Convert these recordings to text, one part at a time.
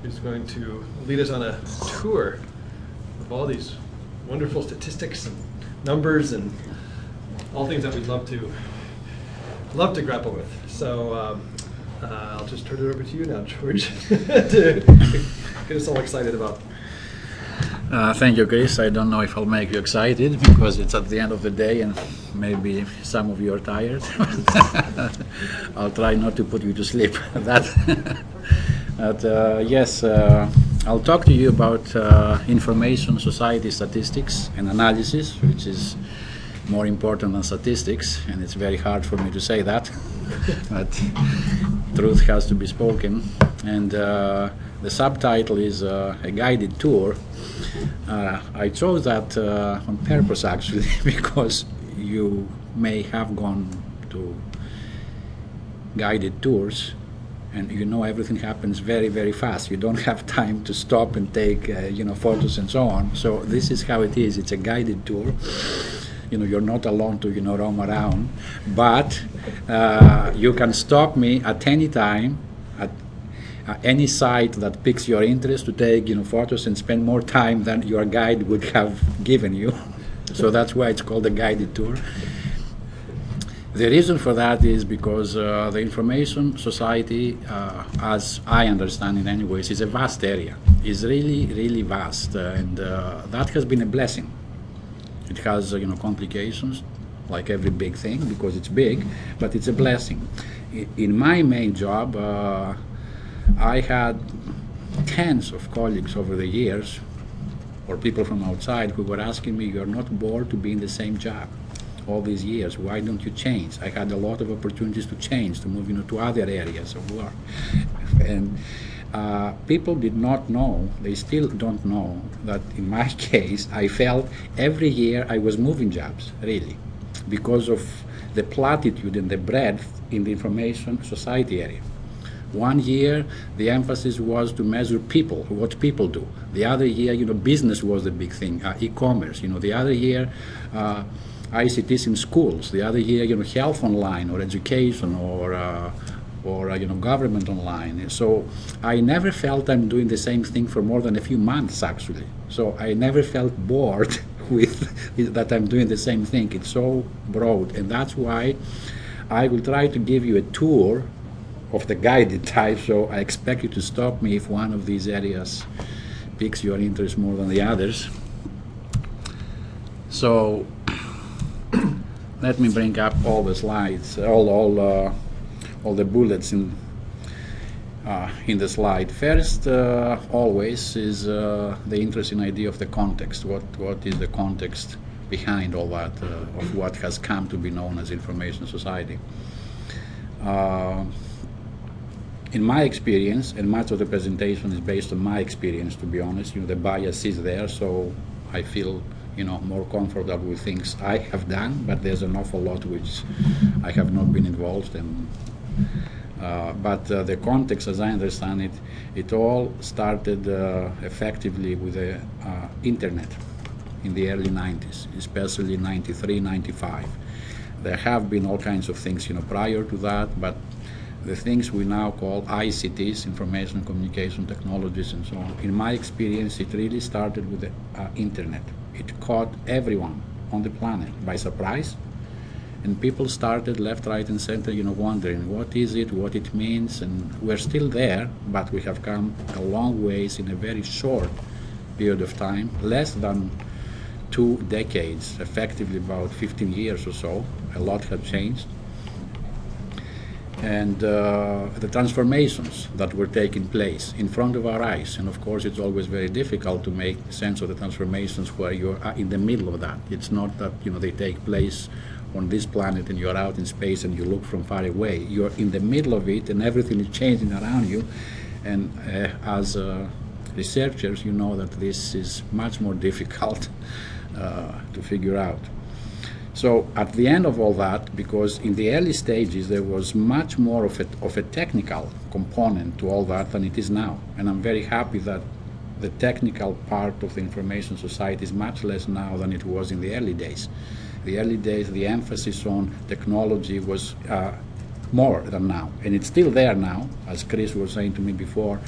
who's going to lead us on a tour of all these wonderful statistics and numbers and all things that we'd love to grapple with. So I'll just turn it over to you now, George, to get us all excited about. Thank you, Chris. I don't know if I'll make you excited because it's at the end of the day and maybe some of you are tired. I'll try not to put you to sleep. Yes, I'll talk to you about information society statistics and analysis, which is more important than statistics, and it's very hard for me to say that, but truth has to be spoken. And the subtitle is a guided tour. I chose that on purpose, actually, because you may have gone to guided tours and you know everything happens very, very fast. You don't have time to stop and take photos and so on. So this is how it is. It's a guided tour. You're not alone to roam around, but you can stop me at any time at any site that piques your interest to take photos and spend more time than your guide would have given you. So that's why it's called a guided tour. The reason for that is because the information society, as I understand it anyways, is a vast area. It's really, really vast, and that has been a blessing. It has complications, like every big thing, because it's big, but it's a blessing. In my main job, I had tens of colleagues over the years, or people from outside, who were asking me, "You're not bored to be in the same job all these years? Why don't you change?" I had a lot of opportunities to change, to move to other areas of work. And people did not know, they still don't know, that in my case, I felt every year I was moving jobs, really, because of the platitude and the breadth in the information society area. One year, the emphasis was to measure people, what people do. The other year, business was the big thing, e-commerce. The other year, ICTs in schools. The other year, health online, or education, or government online. So I never felt I'm doing the same thing for more than a few months, actually. So I never felt bored with that I'm doing the same thing. It's so broad, and that's why I will try to give you a tour of the guided type. So I expect you to stop me if one of these areas piques your interest more than the others. So let me bring up all the slides, all the bullets in the slide. First, always, is the interesting idea of the context. What is the context behind all that, of what has come to be known as information society? In my experience, and much of the presentation is based on my experience, to be honest, the bias is there, so I feel more comfortable with things I have done, but there's an awful lot which I have not been involved in. But the context, as I understand it, it all started effectively with the internet in the early 90s, especially 93, 95. There have been all kinds of things prior to that, but the things we now call ICTs, information communication technologies and so on, in my experience, it really started with the internet. It caught everyone on the planet by surprise, and people started left, right, and center, wondering what is it, what it means, and we're still there, but we have come a long ways in a very short period of time, less than 2 decades, effectively about 15 years or so. A lot have changed. And the transformations that were taking place in front of our eyes. And of course, it's always very difficult to make sense of the transformations where you're in the middle of that. It's not that they take place on this planet and you're out in space and you look from far away. You're in the middle of it and everything is changing around you. And as researchers, you know that this is much more difficult to figure out. So at the end of all that, because in the early stages there was much more of a technical component to all that than it is now. And I'm very happy that the technical part of the information society is much less now than it was in the early days. The early days, the emphasis on technology was more than now. And it's still there now, as Chris was saying to me before.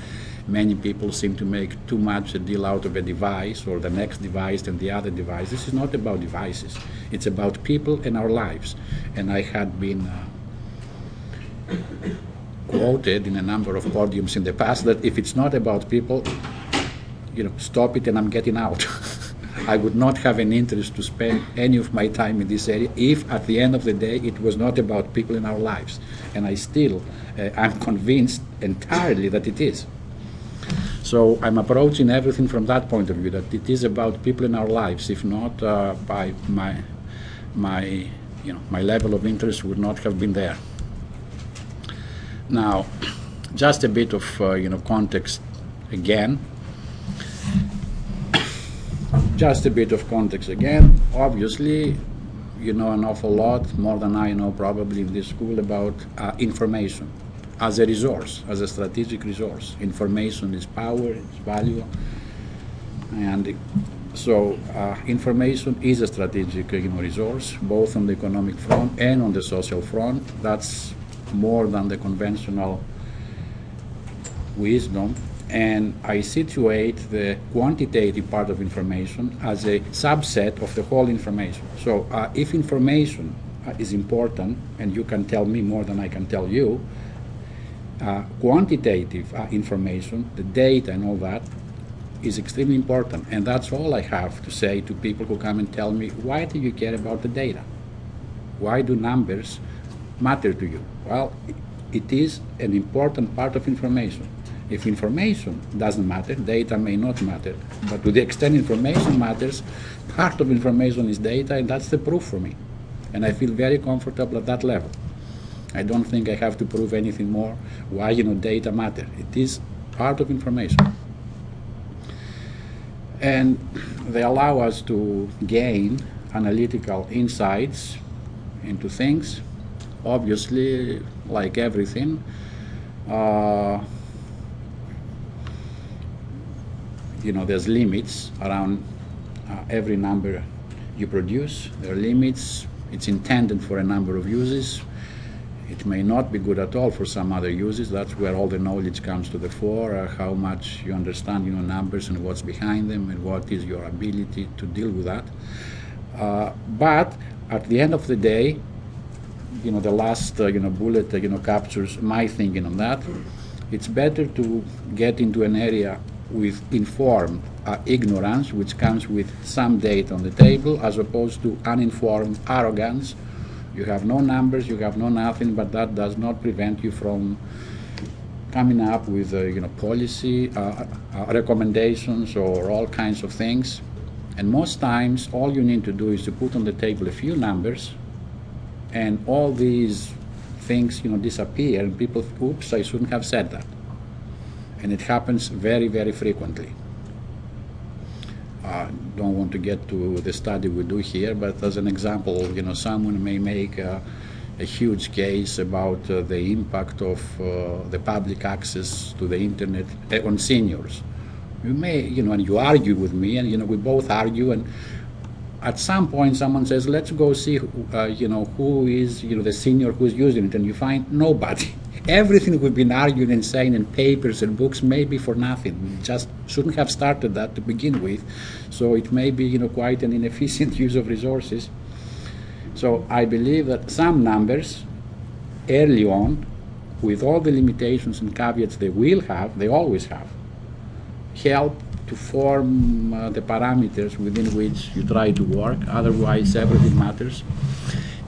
Many people seem to make too much a deal out of a device or the next device and the other device. This is not about devices. It's about people and our lives. And I had been quoted in a number of podiums in the past that if it's not about people, stop it and I'm getting out. I would not have an interest to spend any of my time in this area if at the end of the day it was not about people in our lives. And I still am convinced entirely that it is. So I'm approaching everything from that point of view, that it is about people in our lives. If not, by my level of interest would not have been there. Now, just a bit of context again. Just a bit of context again. Obviously, you know an awful lot, more than I know probably in this school, about information as a resource, as a strategic resource. Information is power, it's value, and so information is a strategic resource, both on the economic front and on the social front. That's more than the conventional wisdom. And I situate the quantitative part of information as a subset of the whole information. So if information is important, and you can tell me more than I can tell you, quantitative information, the data and all that, is extremely important. And that's all I have to say to people who come and tell me, why do you care about the data? Why do numbers matter to you? Well, it is an important part of information. If information doesn't matter, data may not matter. But to the extent information matters, part of information is data, and that's the proof for me. And I feel very comfortable at that level. I don't think I have to prove anything more why data matter. It is part of information. And they allow us to gain analytical insights into things. Obviously, like everything, there's limits around every number you produce. There are limits. It's intended for a number of uses. It may not be good at all for some other uses. That's where all the knowledge comes to the fore, how much you understand numbers and what's behind them and what is your ability to deal with that. But at the end of the day, the last bullet captures my thinking on that. It's better to get into an area with informed ignorance, which comes with some data on the table, as opposed to uninformed arrogance. You have no numbers, you have no nothing, but that does not prevent you from coming up with policy recommendations or all kinds of things. And most times, all you need to do is to put on the table a few numbers, and all these things disappear, and people, oops, I shouldn't have said that. And it happens very, very frequently. Don't want to get to the study we do here, but as an example, someone may make a huge case about the impact of the public access to the internet on seniors. You may, and you argue with me, and we both argue, and at some point someone says, let's go see who is the senior who's using it, and you find nobody. Everything we've been arguing and saying in papers and books may be for nothing. We just shouldn't have started that to begin with. So it may be quite an inefficient use of resources. So I believe that some numbers early on, with all the limitations and caveats they will have, they always have, help to form the parameters within which you try to work. Otherwise, everything matters.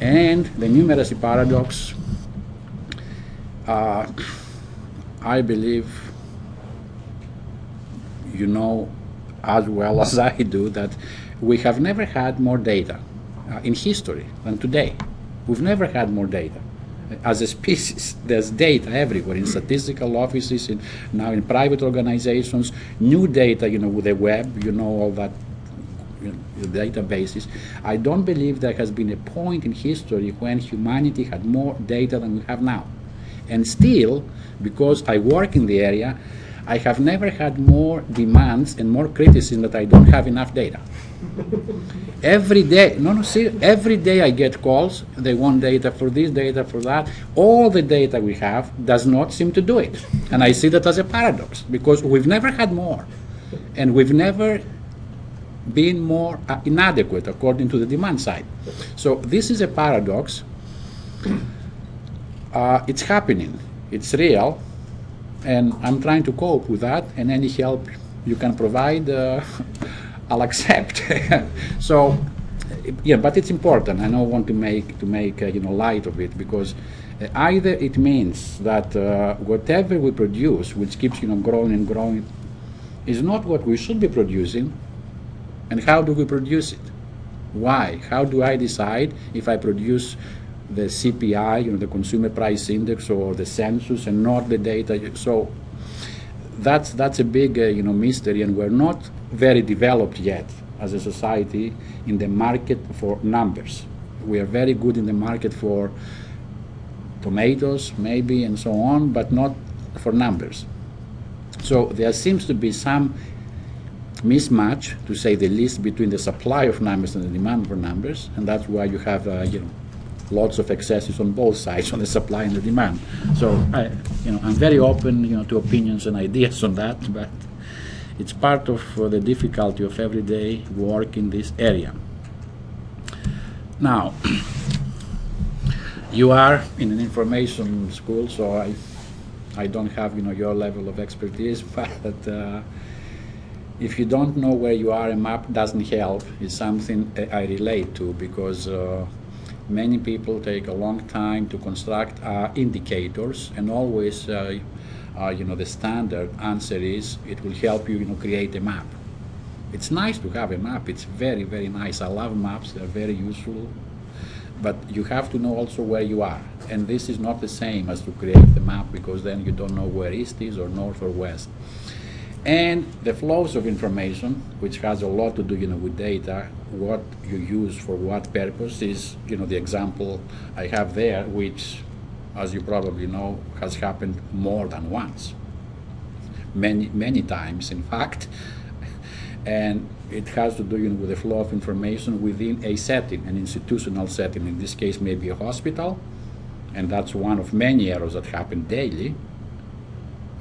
And the numeracy paradox, I believe as well as I do that we have never had more data in history than today. We've never had more data. As a species, there's data everywhere, in statistical offices, now in private organizations, new data, with the web, all that, the databases. I don't believe there has been a point in history when humanity had more data than we have now. And still, because I work in the area, I have never had more demands and more criticism that I don't have enough data. Every day, every day I get calls, they want data for this, data for that. All the data we have does not seem to do it. And I see that as a paradox, because we've never had more. And we've never been more inadequate according to the demand side. So this is a paradox. It's happening, it's real, and I'm trying to cope with that, and any help you can provide, I'll accept. So, yeah, but it's important. I don't want to make light of it, because either it means that whatever we produce, which keeps growing and growing, is not what we should be producing. And how do we produce it? Why? How do I decide if I produce the CPI, the Consumer Price Index, or the census, and not the data? So that's a big mystery, and we're not very developed yet as a society in the market for numbers. We are very good in the market for tomatoes, maybe, and so on, but not for numbers. So there seems to be some mismatch, to say the least, between the supply of numbers and the demand for numbers, and that's why you have lots of excesses on both sides, on the supply and the demand. So I'm very open to opinions and ideas on that, but it's part of the difficulty of everyday work in this area. Now, you are in an information school, so I don't have your level of expertise, but if you don't know where you are, a map doesn't help. It's something I relate to, because many people take a long time to construct indicators, and always the standard answer is it will help you create a map. It's nice to have a map. It's very, very nice. I love maps. They're very useful. But you have to know also where you are. And this is not the same as to create the map, because then you don't know where east is, or north, or west. And the flows of information, which has a lot to do with data, what you use for what purpose, is the example I have there, which, as you probably know, has happened more than once, many times, in fact. And it has to do with the flow of information within a setting, an institutional setting. In this case, maybe a hospital, and that's one of many errors that happen daily.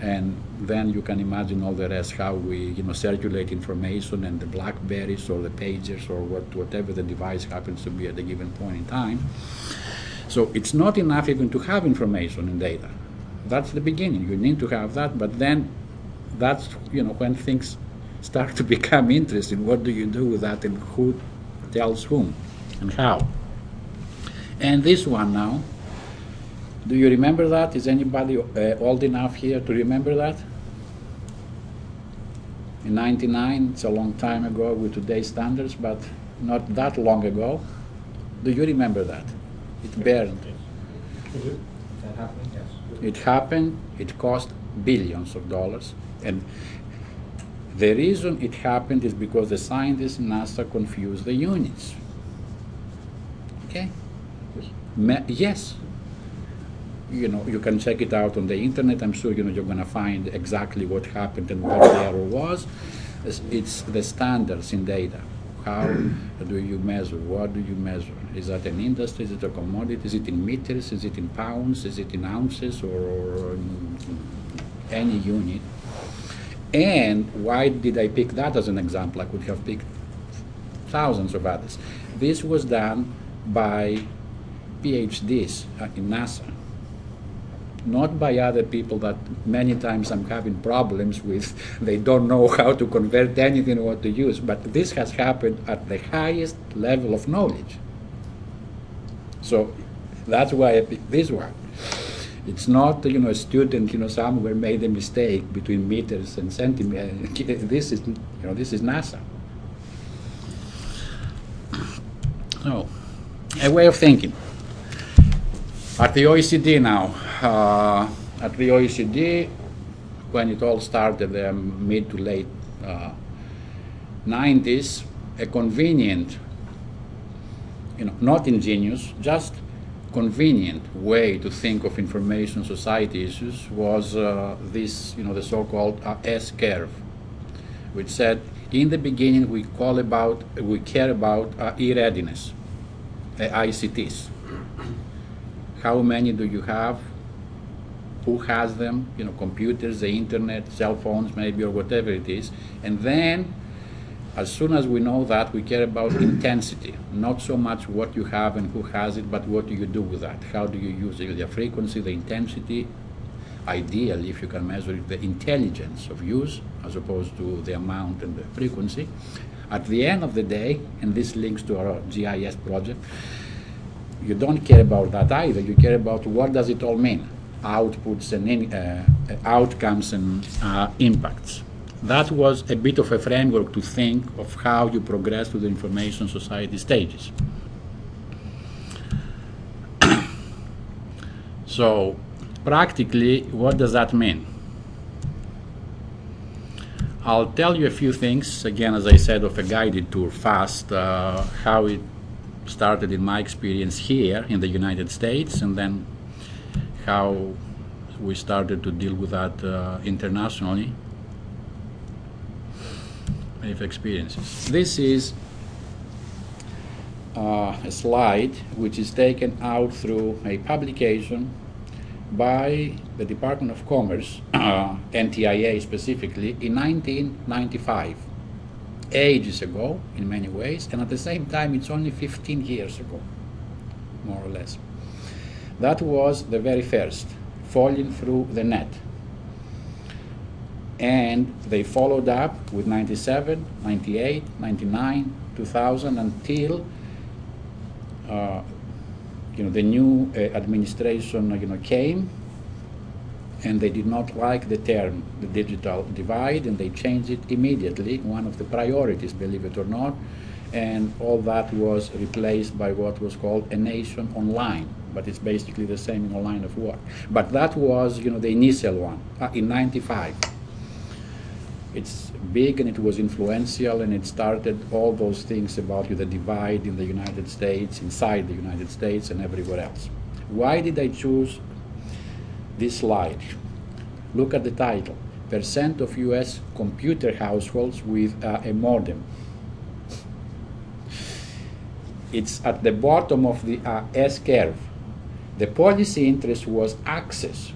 And then you can imagine all the rest, how we circulate information, and the BlackBerries or the pagers, or whatever the device happens to be at a given point in time. So it's not enough even to have information and data. That's the beginning. You need to have that, but then that's when things start to become interesting. What do you do with that, and who tells whom and how? And this one now, do you remember that? Is anybody old enough here to remember that? In '99, it's a long time ago with today's standards, but not that long ago. Do you remember that? It burned. That happened, yes. It happened. It cost billions of dollars. And the reason it happened is because the scientists in NASA confused the units. Okay? Yes. You can check it out on the internet. I'm sure you're going to find exactly what happened and what the error was. It's the standards in data. How do you measure? What do you measure? Is that an industry? Is it a commodity? Is it in meters? Is it in pounds? Is it in ounces, or any unit? And why did I pick that as an example? I could have picked thousands of others. This was done by PhDs in NASA, not by other people that many times I'm having problems with. They don't know how to convert anything or what to use, but this has happened at the highest level of knowledge. So that's why I picked this one. It's not, a student, somewhere made a mistake between meters and centimeters. This is, this is NASA. So, a way of thinking. At the OECD now, at the OECD, when it all started, the mid to late 90s, a convenient, not ingenious, just convenient way to think of information society issues was this, the so-called S-curve, which said in the beginning we care about e-readiness, ICTs. How many do you have? Who has them? Computers, the internet, cell phones maybe, or whatever it is. And then, as soon as we know that, we care about intensity. Not so much what you have and who has it, but what do you do with that? How do you use it? The frequency, the intensity. Ideally, if you can measure it, the intelligence of use, as opposed to the amount and the frequency. At the end of the day, and this links to our GIS project, you don't care about that either. You care about what does it all mean, outputs and outcomes and impacts. That was a bit of a framework to think of how you progress to the information society stages. So, practically, what does that mean? I'll tell you a few things, again, as I said, of a guided tour fast, how it started in my experience here in the United States, and then how we started to deal with that internationally. Of experiences. This is a slide which is taken out through a publication by the Department of Commerce, NTIA specifically, in 1995. Ages ago, in many ways, and at the same time, it's only 15 years ago, more or less. That was the very first, falling through the net. And they followed up with 97, 98, 99, 2000, until the new administration came, and they did not like the term, the digital divide, and they changed it immediately, one of the priorities, believe it or not, and all that was replaced by what was called a nation online, but it's basically the same in a line of work. But that was, the initial one, in 95. It's big and it was influential, and it started all those things about the divide in the United States, inside the United States and everywhere else. Why did I choose this slide? Look at the title, percent of US computer households with a modem. It's at the bottom of the S-curve. The policy interest was access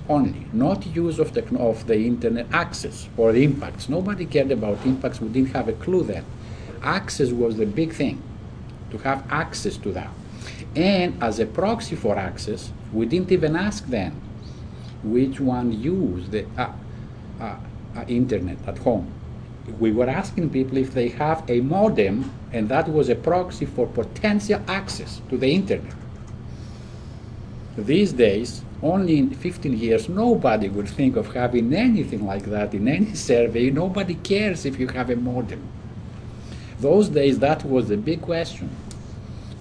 only, not use of the internet, access or the impacts. Nobody cared about impacts, we didn't have a clue then. Access was the big thing, to have access to that. And as a proxy for access, we didn't even ask then which one used the internet at home. We were asking people if they have a modem, and that was a proxy for potential access to the internet. These days, only in 15 years, nobody would think of having anything like that in any survey. Nobody cares if you have a modem. Those days, that was the big question.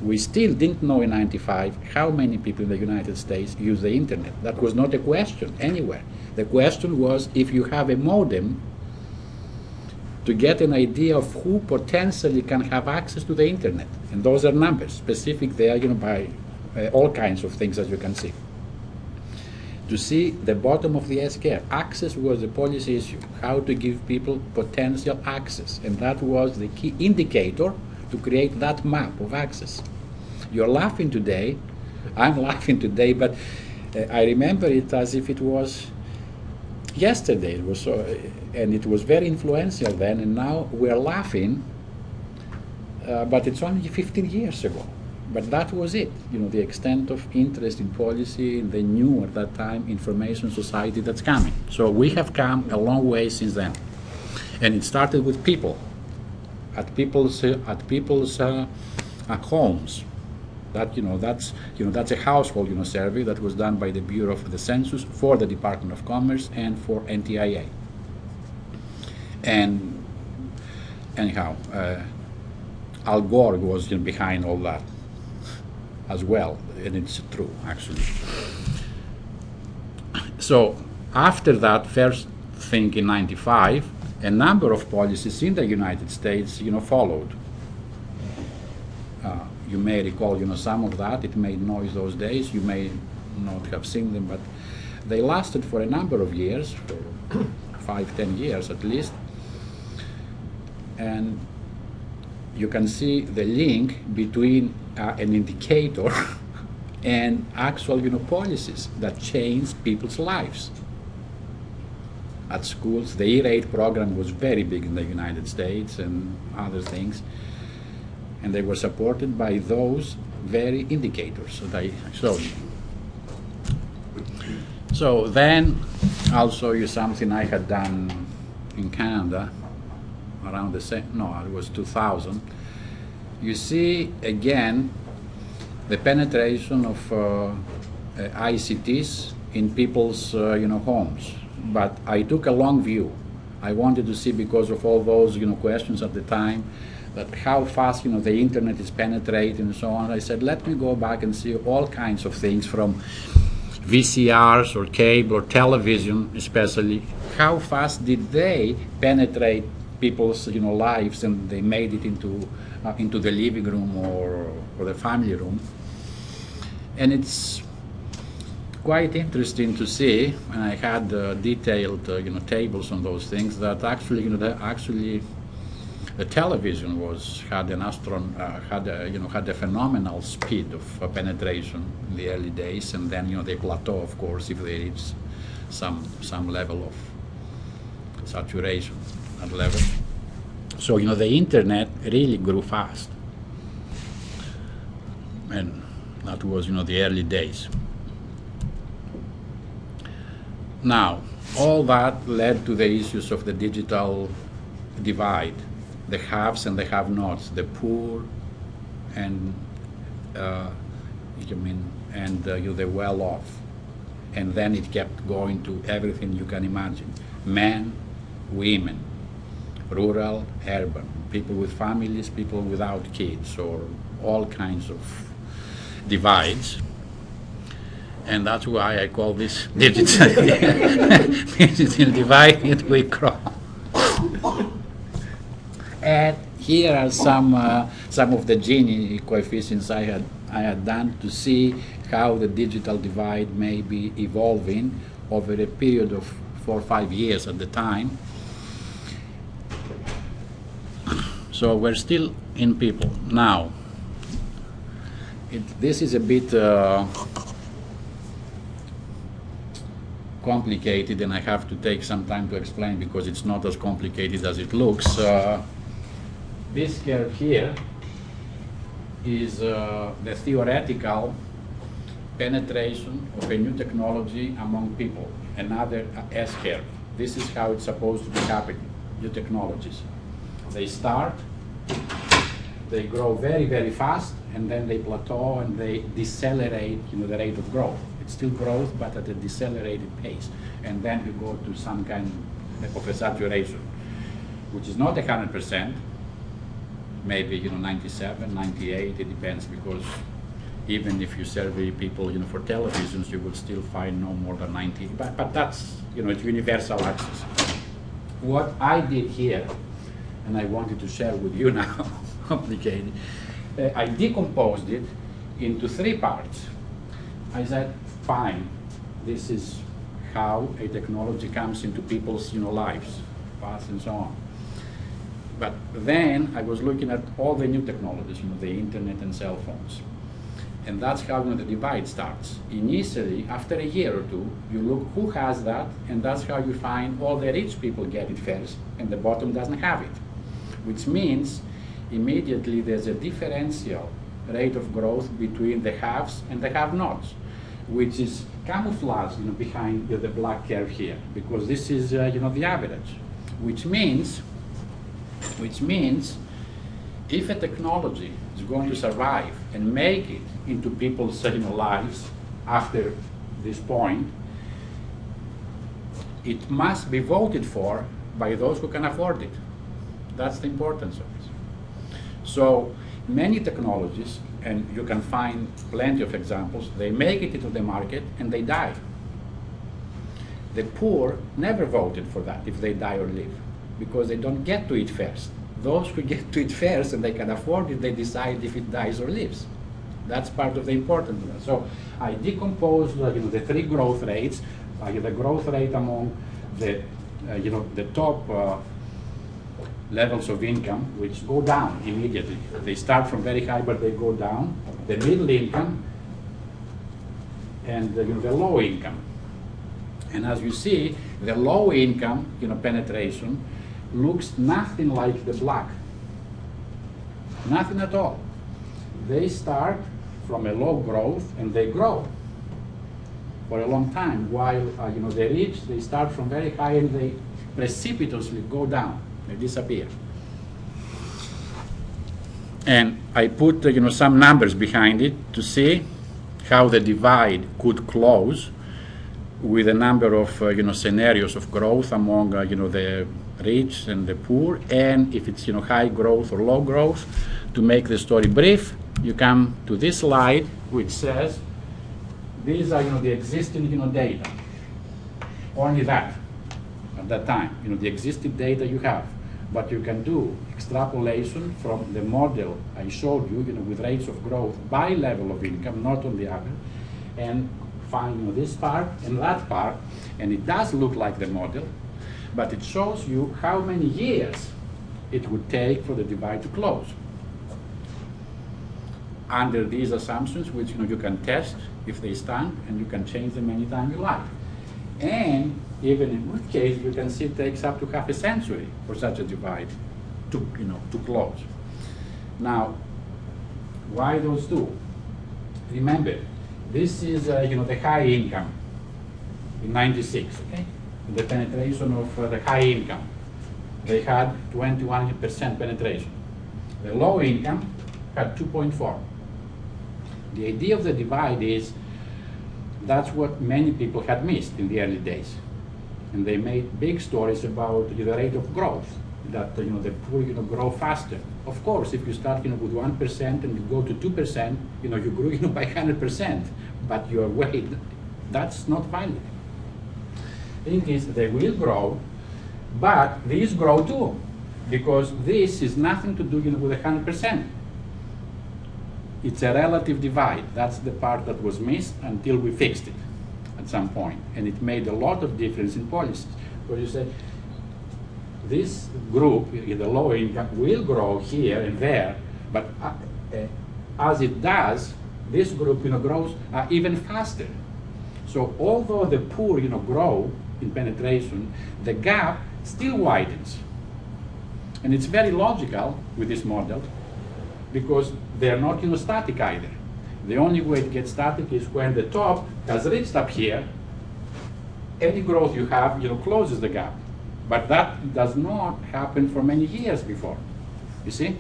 We still didn't know in 95 how many people in the United States use the internet. That was not a question anywhere. The question was if you have a modem, to get an idea of who potentially can have access to the internet. And those are numbers, specific there, by all kinds of things, as you can see. To see the bottom of the S-curve, access was the policy issue, how to give people potential access. And that was the key indicator to create that map of access. You're laughing today, I'm laughing today, but I remember it as if it was yesterday. It was so, and it was very influential then, and now we're laughing, but it's only 15 years ago. But that was it, the extent of interest in policy in the new, at that time, information society that's coming. So we have come a long way since then. And it started with people, at people's homes. That's a household survey that was done by the Bureau of the Census for the Department of Commerce and for NTIA. And anyhow, Al Gore was behind all that as well, and it's true actually. So after that first thing in 95, a number of policies in the United States followed. You may recall, some of that. It made noise those days. You may not have seen them, but they lasted for a number of years, for 5-10 years at least. And you can see the link between an indicator and actual, policies that change people's lives. At schools, the E-rate program was very big in the United States and other things. And they were supported by those very indicators that I showed you. So then I'll show you something I had done in Canada around the same, no, it was 2000. You see again the penetration of ICTs in people's homes. But I took a long view. I wanted to see, because of all those questions at the time, that how fast the internet is penetrating and so on. I said, let me go back and see all kinds of things, from VCRs or cable or television especially. How fast did they penetrate people's lives, and they made it into the living room or the family room. And it's quite interesting to see, and I had detailed tables on those things, that actually the television had a phenomenal speed of penetration in the early days, and then they plateau, of course, if they reach some level of saturation at level. So the internet really grew fast, and that was the early days. Now, all that led to the issues of the digital divide, the haves and the have-nots, the poor and the well-off. And then it kept going to everything you can imagine: men, women, rural, urban, people with families, people without kids, or all kinds of divides. And that's why I call this digital divide that we cross. And here are some of the Gini coefficients I had done to see how the digital divide may be evolving over a period of 4 or 5 years at the time. So we're still in people. Now, this is a bit complicated, and I have to take some time to explain, because it's not as complicated as it looks. This curve here is the theoretical penetration of a new technology among people, another S curve. This is how it's supposed to be happening, new technologies. They start, they grow very, very fast, and then they plateau and they decelerate the rate of growth. It's still growth, but at a decelerated pace. And then we go to some kind of a saturation, which is not 100%, maybe 97, 98, it depends, because even if you survey people for televisions, you will still find no more than 90, but that's, it's universal access. What I did here, and I wanted to share with you now, complicated, I decomposed it into 3 parts. I said, fine, this is how a technology comes into people's lives, paths and so on. But then I was looking at all the new technologies, the internet and cell phones. And that's how the divide starts. Initially, after a year or two, you look who has that, and that's how you find all the rich people get it first, and the bottom doesn't have it. Which means immediately there's a differential rate of growth between the haves and the have-nots, which is camouflaged behind the black curve here, because this is the average. Which means if a technology is going to survive and make it into people's lives after this point, it must be voted for by those who can afford it. That's the importance of it. So many technologies, and you can find plenty of examples, they make it into the market and they die. The poor never voted for that if they die or live, because they don't get to it first. those who get to it first and they can afford it, they decide if it dies or lives. That's part of the important one. So I decompose the three growth rates. The growth rate among the the top levels of income, which go down immediately. They start from very high, but they go down. The middle income and the low income. And as you see, the low income penetration looks nothing like the black. Nothing at all. They start from a low growth and they grow for a long time, while the rich, they start from very high and they precipitously go down. They disappear. And I put some numbers behind it to see how the divide could close with a number of scenarios of growth among the rich and the poor, and if it's high growth or low growth. To make the story brief, you come to this slide, which says these are the existing data. Only that at that time, the existing data you have. But you can do extrapolation from the model I showed you, with rates of growth by level of income, not on the other, and find this part and that part, and it does look like the model, but it shows you how many years it would take for the divide to close. Under these assumptions, which you can test if they stand, and you can change them anytime you like. And even in good case, you can see it takes up to half a century for such a divide to close. Now, why those two? Remember, this is the high income in '96. Okay, the penetration of the high income. They had 21% penetration. The low income had 2.4. The idea of the divide is that's what many people had missed in the early days. And they made big stories about the rate of growth, that the poor grow faster. Of course, if you start with 1% and you go to 2%, you grew by 100%, but your weight, that's not valid. Thing is, they will grow, but these grow too, because this is nothing to do with 100%. It's a relative divide. That's the part that was missed until we fixed it at some point. And it made a lot of difference in policies. Because you say, this group, in the low income, will grow here and there, but as it does, this group grows even faster. So although the poor grow in penetration, the gap still widens. And it's very logical with this model, because they're not static either. The only way it gets static is when the top has reached up here. Any growth you have closes the gap. But that does not happen for many years before. You see?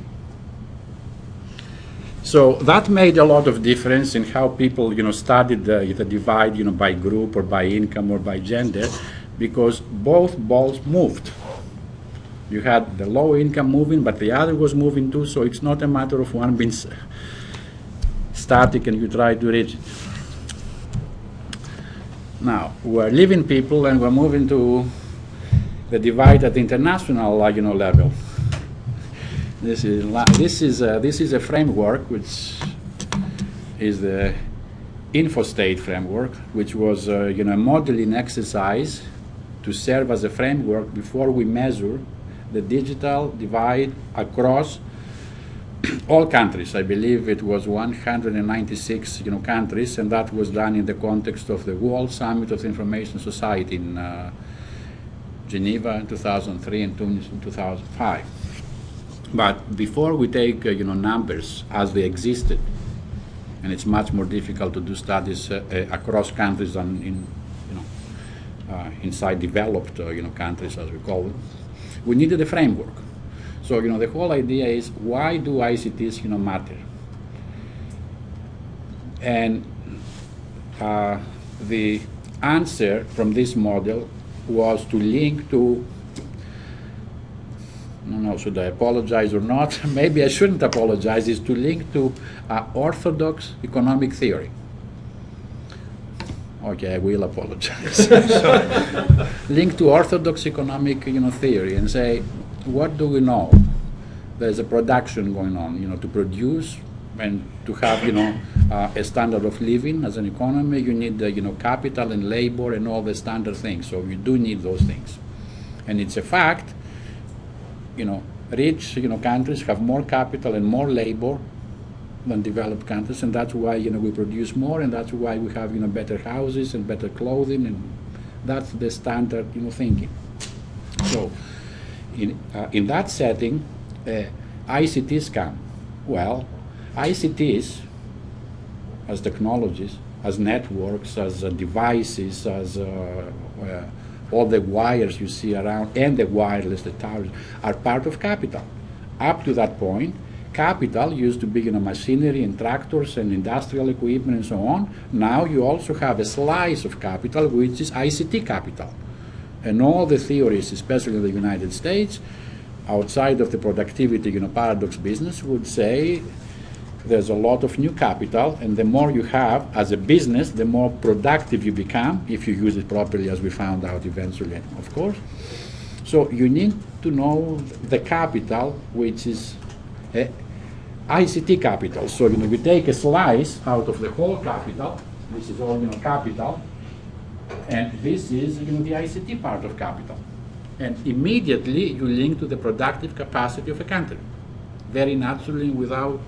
So that made a lot of difference in how people studied the divide by group or by income or by gender, because both balls moved. You had the low income moving, but the other was moving too, so it's not a matter of one being static and you try to reach it. Now, we're leaving people and we're moving to the divide at the international level. This is a framework which is the InfoState framework, which was a modeling exercise to serve as a framework before we measure the digital divide across all countries. I believe it was 196 countries, and that was done in the context of the World Summit of the Information Society in Geneva in 2003 and Tunis in 2005. But before we take numbers as they existed, and it's much more difficult to do studies across countries than in inside developed countries, as we call them. We needed a framework. So the whole idea is, why do ICTs matter? And the answer from this model was to link to, I don't know, should I apologize or not? Maybe I shouldn't apologize, is to link to orthodox economic theory. Okay, I will apologize. Link to orthodox economic theory and say, what do we know there's a production going on, to produce and to have, a standard of living as an economy. You need, capital and labor and all the standard things. So you do need those things. And it's a fact, rich, countries have more capital and more labor than developed countries, and that's why, we produce more, and that's why we have, better houses and better clothing, and that's the standard, thinking. So, in that setting, ICTs come. Well, ICTs, as technologies, as networks, as devices, as all the wires you see around, and the wireless, the towers, are part of capital. Up to that point, capital used to be, machinery and tractors and industrial equipment and so on. Now you also have a slice of capital, which is ICT capital. And all the theories, especially in the United States, outside of the productivity, paradox business, would say there's a lot of new capital, and the more you have as a business, the more productive you become, if you use it properly, as we found out eventually, of course. So you need to know the capital, which is ICT capital. So, we take a slice out of the whole capital. This is all, capital. And this is, the ICT part of capital. And immediately you link to the productive capacity of a country. Very naturally, without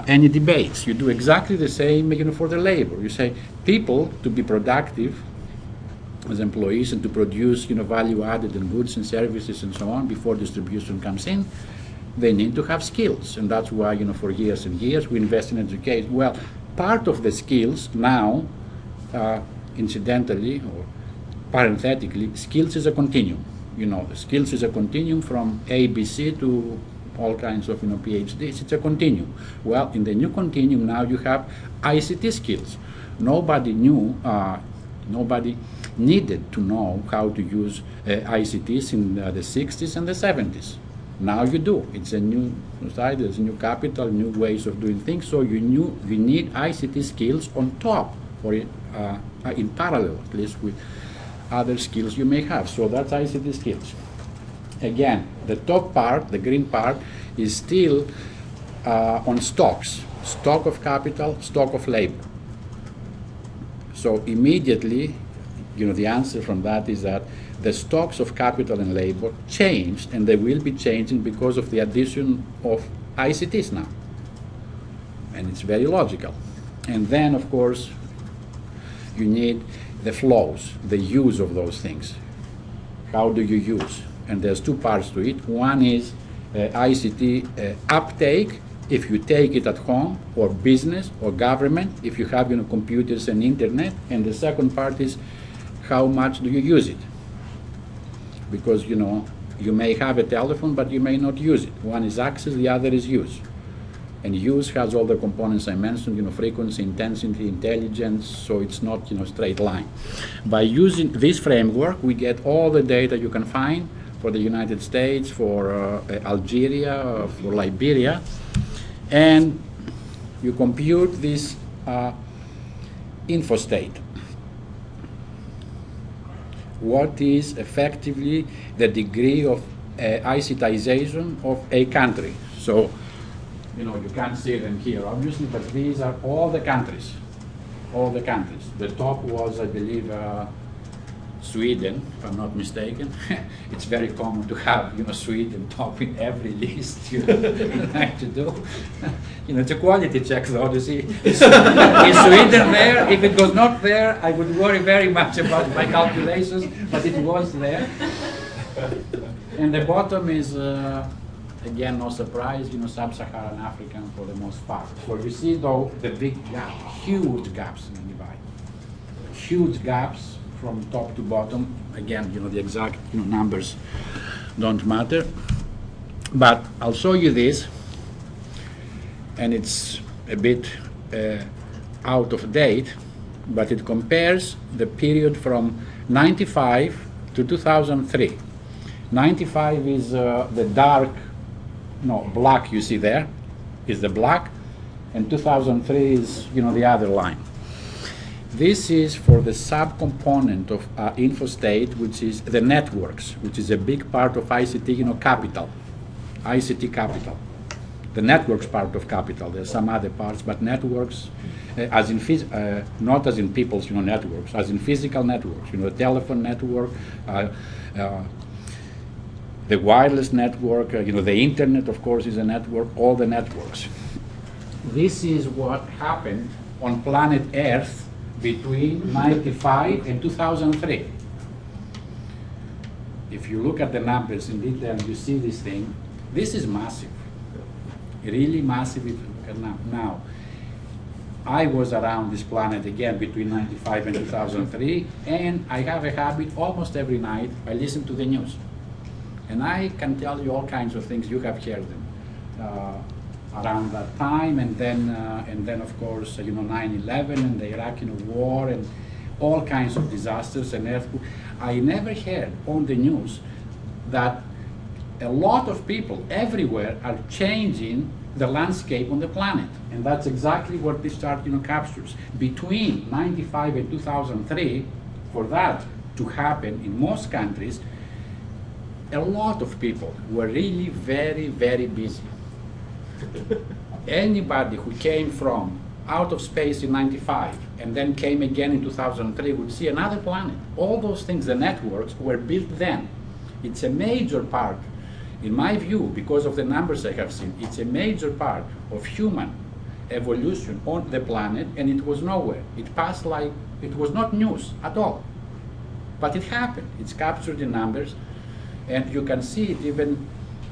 any debates. You do exactly the same, for the labor. You say, people, to be productive as employees and to produce, value added in goods and services and so on before distribution comes in, they need to have skills. And that's why, for years and years we invest in education. Well, part of the skills now, incidentally or parenthetically, skills is a continuum. The skills is a continuum from ABC to all kinds of, PhDs. It's a continuum. Well, in the new continuum now you have ICT skills. Nobody needed to know how to use ICTs in the 60s and the 70s. Now you do. It's a new society, there's new capital, new ways of doing things, so you need ICT skills on top, or in parallel, at least, with other skills you may have. So that's ICT skills. Again, the top part, the green part, is still on stocks. Stock of capital, stock of labor. So immediately, the answer from that is that the stocks of capital and labor changed, and they will be changing because of the addition of ICTs now. And it's very logical. And then, of course, you need the flows, the use of those things. How do you use? And there's two parts to it. One is ICT uptake, if you take it at home, or business, or government, if you have computers and internet. And the second part is how much do you use it? Because you may have a telephone, but you may not use it. One is access, the other is use. And use has all the components I mentioned, frequency, intensity, intelligence, so it's not straight line. By using this framework, we get all the data you can find for the United States, for Algeria, for Liberia, and you compute this infostate. What is effectively the degree of ICTization of a country? So, you can't see them here, obviously, but these are all the countries. All the countries. The top was, I believe, Sweden, if I'm not mistaken. It's very common to have, Sweden top in every list you like to do. It's a quality check, though, to see. Is Sweden there? If it was not there, I would worry very much about my calculations, but it was there. And the bottom is, again, no surprise, sub-Saharan African for the most part. So you see, though, the big gap, huge gaps in the divide. Huge gaps from top to bottom. Again, the exact numbers don't matter. But I'll show you this, and it's a bit out of date, but it compares the period from 95 to 2003. 95 is the black you see there, is the black, and 2003 is, the other line. This is for the subcomponent of InfoState, which is the networks, which is a big part of ICT, capital. ICT capital. The networks part of capital. There's some other parts, but networks, as in not as in people's networks, as in physical networks. The telephone network, the wireless network. The internet, of course, is a network. All the networks. This is what happened on planet Earth between 95 and 2003. If you look at the numbers in detail, you see this thing. This is massive. Really massive if you look at now. I was around this planet again between 95 and 2003, and I have a habit almost every night. I listen to the news. And I can tell you all kinds of things. You have heard them around that time, and then of course 9/11 and the Iraqi war and all kinds of disasters and earthquakes. I never heard on the news that a lot of people everywhere are changing the landscape on the planet, and that's exactly what this chart captures. Between 95 and 2003, for that to happen in most countries, a lot of people were really very, very busy. Anybody who came from out of space in 95 and then came again in 2003 would see another planet. All those things, the networks, were built then. It's a major part, in my view, because of the numbers I have seen, it's a major part of human evolution on the planet, and it was nowhere. It passed like, it was not news at all. But it happened. It's captured in numbers, and you can see it even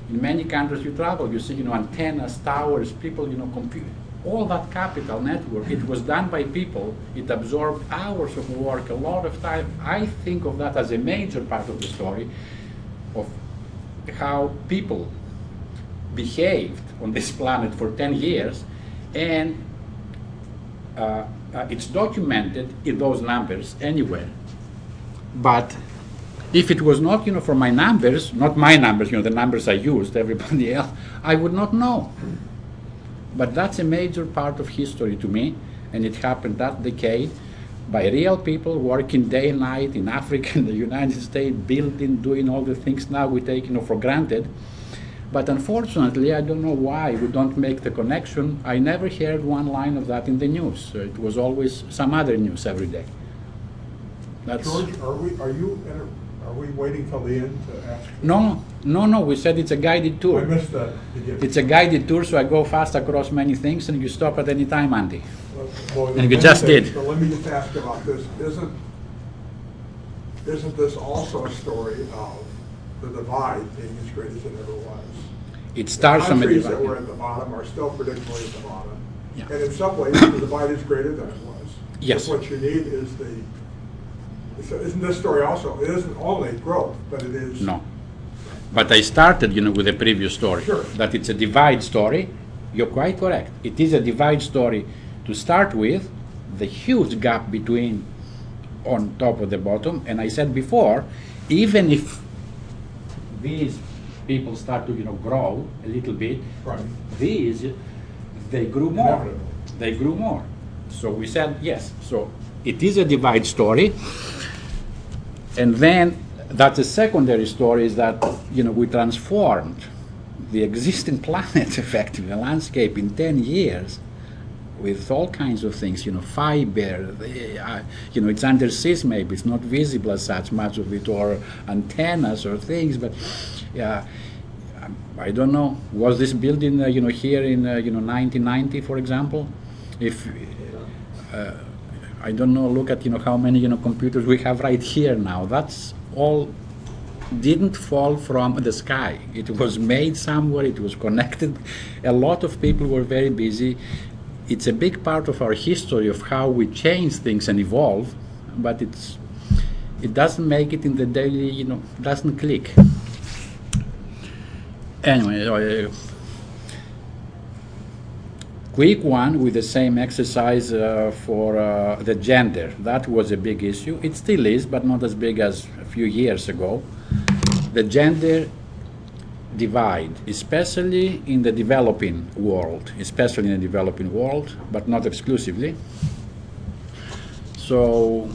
in many countries you travel. You see, antennas, towers, people, compute. All that capital network, it was done by people. It absorbed hours of work, a lot of time. I think of that as a major part of the story of how people behaved on this planet for 10 years, and it's documented in those numbers anywhere. But if it was not, for my numbers, not my numbers, the numbers I used, everybody else, I would not know. But that's a major part of history to me, and it happened that decade by real people working day and night in Africa and the United States, building, doing all the things now we take for granted. But unfortunately, I don't know why we don't make the connection. I never heard one line of that in the news. It was always some other news every day. That's George, are we waiting till the end to ask? No, we said it's a guided tour. I missed that beginning. It's a guided tour, so I go fast across many things, and you stop at any time, Andy. Well, And you just did. So let me just ask about this. Isn't this also a story of the divide being as great as it ever was? It starts from a countries that were divide. at the bottom are still predictably at the bottom. Yeah. And in some ways, the divide is greater than it was. Yes. But what you need is isn't this story also, it isn't only growth, but it is. No. But I started, with the previous story. Sure. That it's a divide story. You're quite correct. It is a divide story to start with, the huge gap between on top of the bottom. And I said before, even if these people start to, grow a little bit, Right. these, they grew more. Inevitable. They grew more. So we said, yes. So it is a divide story. And then that's a secondary story is that, we transformed the existing planet, effectively, the landscape in 10 years with all kinds of things, fiber, it's under maybe, it's not visible as such, much of it, or antennas or things, but I don't know, was this building, here in, 1990, for example? If, I don't know, look at, how many, computers we have right here now. That's all didn't fall from the sky. It was made somewhere, it was connected. A lot of people were very busy. It's a big part of our history of how we change things and evolve, but it doesn't make it in the daily, doesn't click. Anyway, quick one with the same exercise for the gender. That was a big issue. It still is, but not as big as a few years ago. The gender divide, especially in the developing world, but not exclusively. So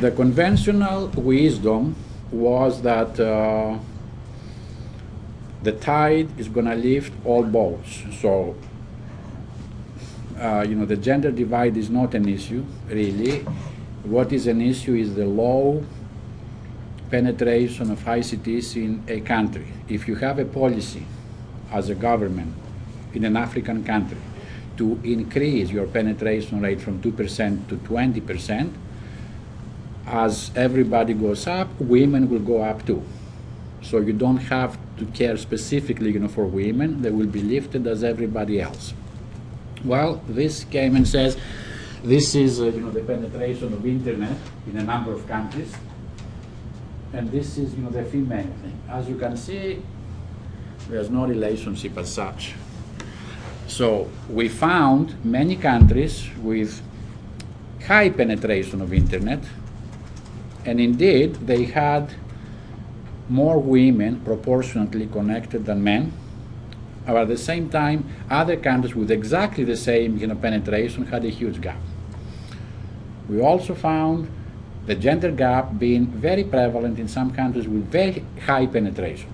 the conventional wisdom was that the tide is going to lift all boats. So, the gender divide is not an issue, really. What is an issue is the low penetration of ICTs in a country. If you have a policy as a government in an African country to increase your penetration rate from 2% to 20%, as everybody goes up, women will go up too. So you don't have to care specifically, for women. They will be lifted as everybody else. Well, this came and says, this is the penetration of internet in a number of countries, and this is the female thing. As you can see, there's no relationship as such. So we found many countries with high penetration of internet, and indeed they had more women proportionately connected than men. But at the same time, other countries with exactly the same penetration had a huge gap. We also found the gender gap being very prevalent in some countries with very high penetration,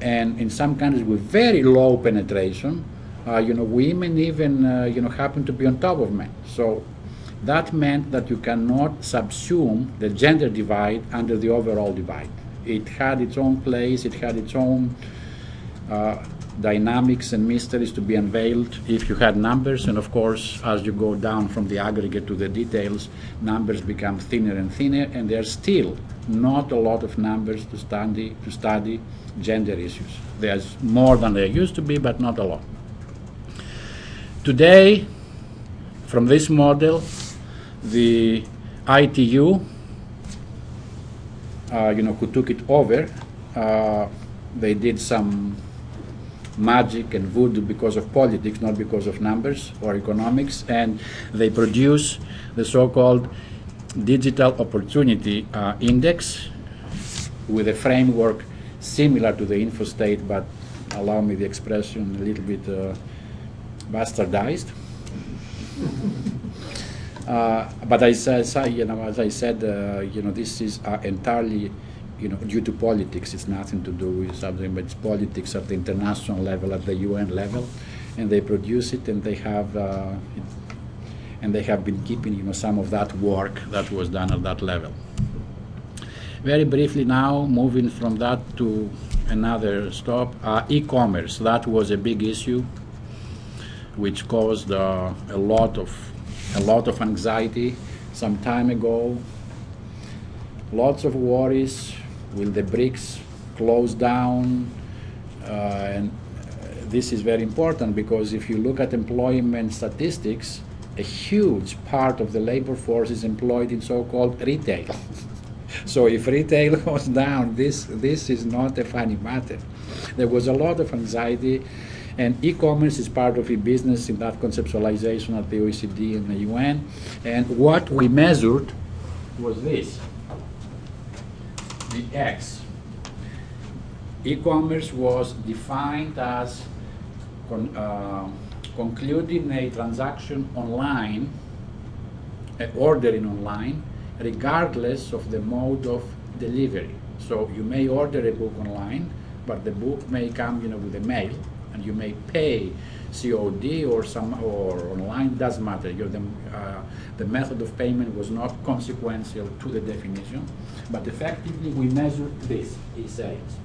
and in some countries with very low penetration, women even happen to be on top of men. So that meant that you cannot subsume the gender divide under the overall divide. It had its own place, it had its own dynamics and mysteries to be unveiled if you had numbers, and of course, as you go down from the aggregate to the details, numbers become thinner and thinner, and there's still not a lot of numbers to study gender issues. There's more than there used to be, but not a lot. Today, from this model, the ITU, who took it over, they did some magic and voodoo because of politics, not because of numbers or economics, and they produce the so-called Digital Opportunity Index with a framework similar to the InfoState, but allow me the expression, a little bit bastardized. But as I said, this is entirely, due to politics. It's nothing to do with something, but it's politics at the international level, at the UN level, and they produce it, and they have been keeping, some of that work that was done at that level. Very briefly now, moving from that to another stop, e-commerce. That was a big issue, which caused a lot of anxiety some time ago. Lots of worries. Will the BRICS close down? And this is very important because if you look at employment statistics, a huge part of the labor force is employed in so-called retail. So if retail goes down, this is not a funny matter. There was a lot of anxiety, and e-commerce is part of e-business in that conceptualization at the OECD and the UN. And what we measured was this, the X. E-commerce was defined as concluding a transaction online, ordering online, regardless of the mode of delivery. So you may order a book online, but the book may come, with a mail, and you may pay COD or online. Doesn't matter. The method of payment was not consequential to the definition, but effectively we measured this e-sales.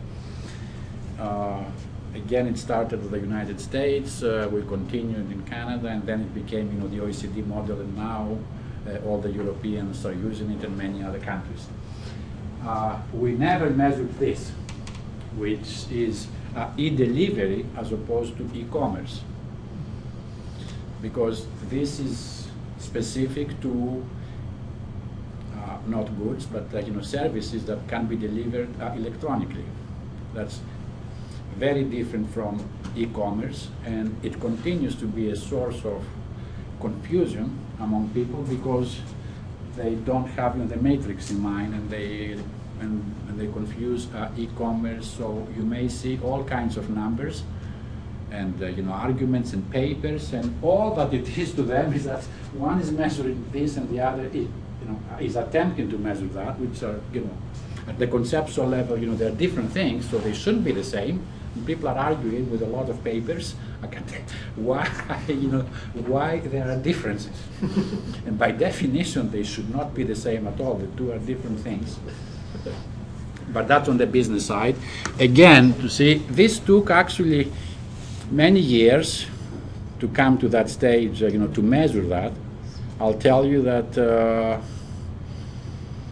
Again, it started with the United States. We continued in Canada, and then it became, the OECD model, and now all the Europeans are using it, and many other countries. We never measured this, which is e-delivery as opposed to e-commerce, because this is specific to not goods, but services that can be delivered electronically. That's very different from e-commerce, and it continues to be a source of confusion among people because they don't have the matrix in mind, and they confuse e-commerce. So you may see all kinds of numbers and arguments and papers, and all that it is to them is that one is measuring this and the other is attempting to measure that, which are At the conceptual level, they're different things, so they shouldn't be the same. People are arguing with a lot of papers. I can tell why, why there are differences. And by definition, they should not be the same at all. The two are different things. But that's on the business side. Again, to see, this took actually many years to come to that stage, to measure that. I'll tell you that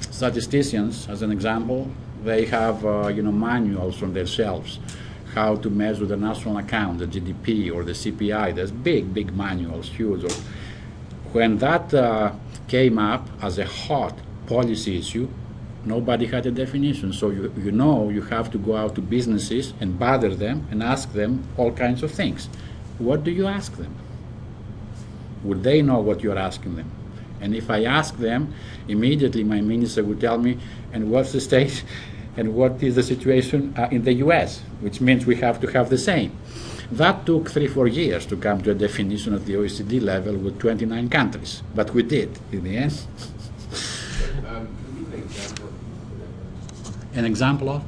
statisticians, as an example, they have manuals on their shelves how to measure the national account, the GDP or the CPI. There's big manuals, huge. When that came up as a hot policy issue, nobody had a definition. So you have to go out to businesses and bother them and ask them all kinds of things. What do you ask them? Would they know what you're asking them? And if I ask them, immediately my minister would tell me, and what's the state and what is the situation in the US, which means we have to have the same. That took 3-4 years to come to a definition at the OECD level with 29 countries, but we did in the end. An example of?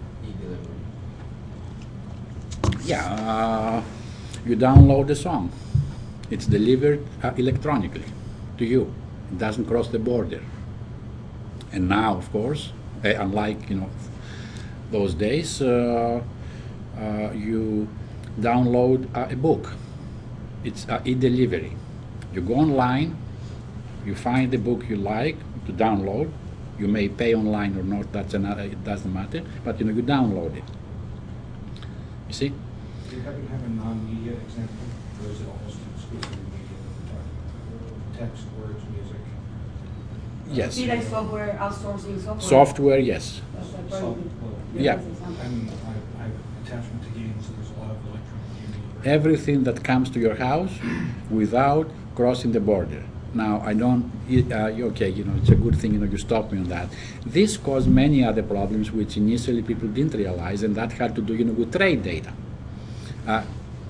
Yeah, you download the song. It's delivered electronically to you. It doesn't cross the border. And now, of course, unlike those days, you download a book. It's e-delivery. You go online, you find the book you like to download. You may pay online or not, that's another, it doesn't matter, but you download it. You see? Do you happen to have a non-media example, or is it almost exclusively media that we're talking about? Text, words, music? Yes. Be like software, outsourcing software. Software, yes. That's like So, very good. Yeah. Example. I mean, I have attachment to games, so there's a lot of electronic gaming. Everything that comes to your house without crossing the border. Now, I don't, okay, it's a good thing, you stopped me on that. This caused many other problems which initially people didn't realize, and that had to do, with trade data.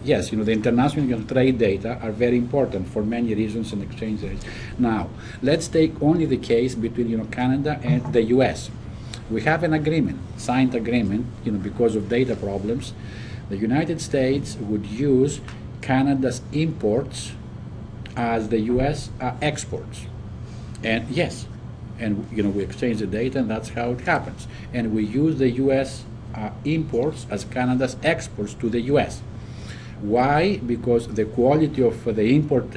Yes, the international trade data are very important for many reasons and exchange rates. Now, let's take only the case between, Canada and the US. We have an agreement, signed agreement, because of data problems. The United States would use Canada's imports as the US exports. And yes, and we exchange the data, and that's how it happens. And we use the US imports as Canada's exports to the US. Why? Because the quality of the import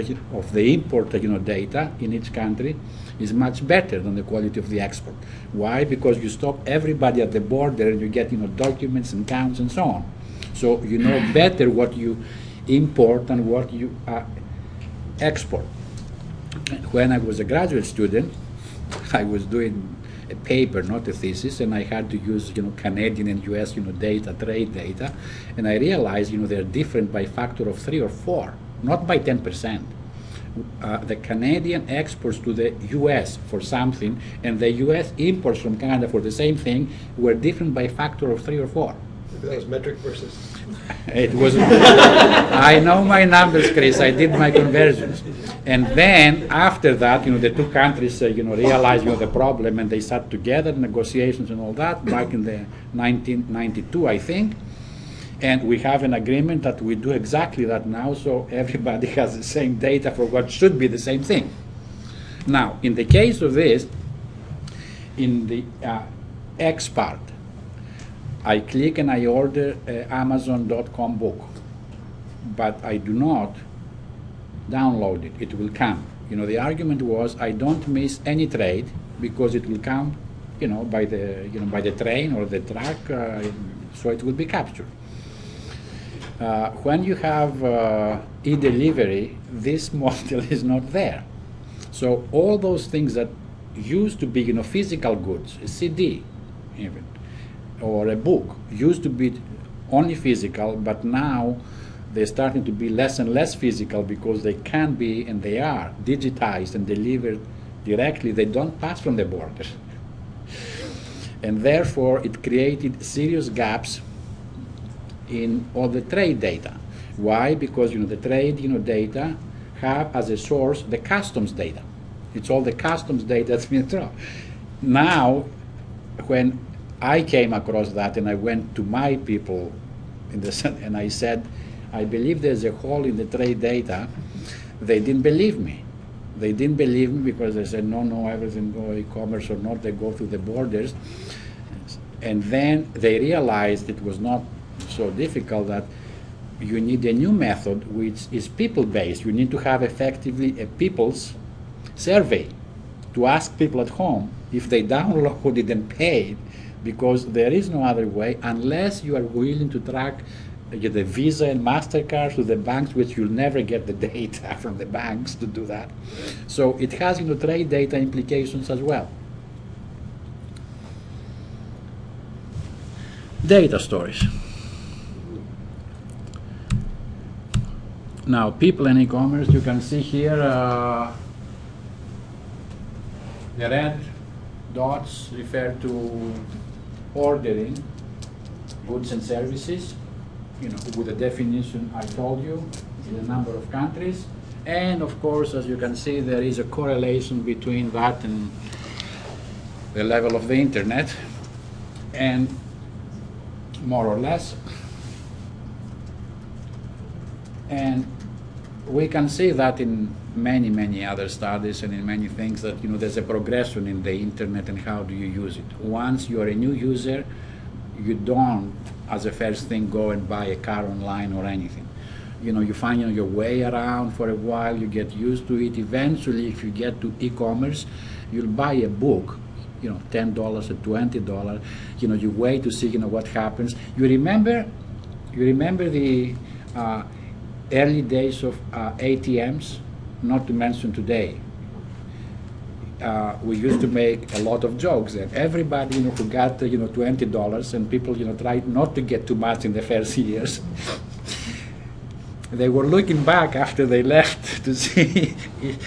data in each country is much better than the quality of the export. Why? Because you stop everybody at the border and you get documents and counts and so on. So you know better what you import and what you export. When I was a graduate student, I was doing a paper, not a thesis, and I had to use Canadian and US data, trade data, and I realized they're different by a factor of 3 or 4, not by 10%. The Canadian exports to the US for something, and the US imports from Canada for the same thing were different by a factor of 3 or 4. Maybe that was metric versus. It was. I know my numbers, Chris. I did my conversions, and then after that, the two countries, realized the problem, and they sat together, negotiations and all that, back in the 1992, I think. And we have an agreement that we do exactly that now, so everybody has the same data for what should be the same thing. Now, in the case of this, in the X part, I click and I order an Amazon.com book, but I do not download it. It will come. The argument was I don't miss any trade because it will come, by the train or the truck, so it will be captured. When you have e-delivery, this model is not there. So all those things that used to be, physical goods, a CD even, or a book, used to be only physical, but now they're starting to be less and less physical because they can be, and they are, digitized and delivered directly. They don't pass from the border. And therefore, it created serious gaps in all the trade data. Why? Because the trade data have as a source the customs data. It's all the customs data that's been thrown. Now, when I came across that, and I went to my people and I said, I believe there's a hole in the trade data. They didn't believe me. They didn't believe me because they said, no, everything go e-commerce or not, they go through the borders. And then they realized it was not so difficult, that you need a new method which is people-based. You need to have effectively a people's survey to ask people at home if they downloaded and paid, because there is no other way unless you are willing to track the Visa and MasterCard to the banks, which you'll never get the data from the banks to do that. So it has trade data implications as well. Data stories. Now, people and e-commerce, you can see here the red dots refer to ordering goods and services, with the definition I told you, in a number of countries. And of course, as you can see, there is a correlation between that and the level of the internet, and more or less. And we can see that in many other studies and in many things, that there's a progression in the internet and how do you use it. Once you are a new user, you don't, as a first thing, go and buy a car online or anything. You find your way around for a while, you get used to it. Eventually, if you get to e-commerce, you'll buy a book, $10 or $20. You wait to see what happens. You remember the early days of ATMs, not to mention today. We used to make a lot of jokes, and everybody who got $20, and people tried not to get too much in the first years. They were looking back after they left to see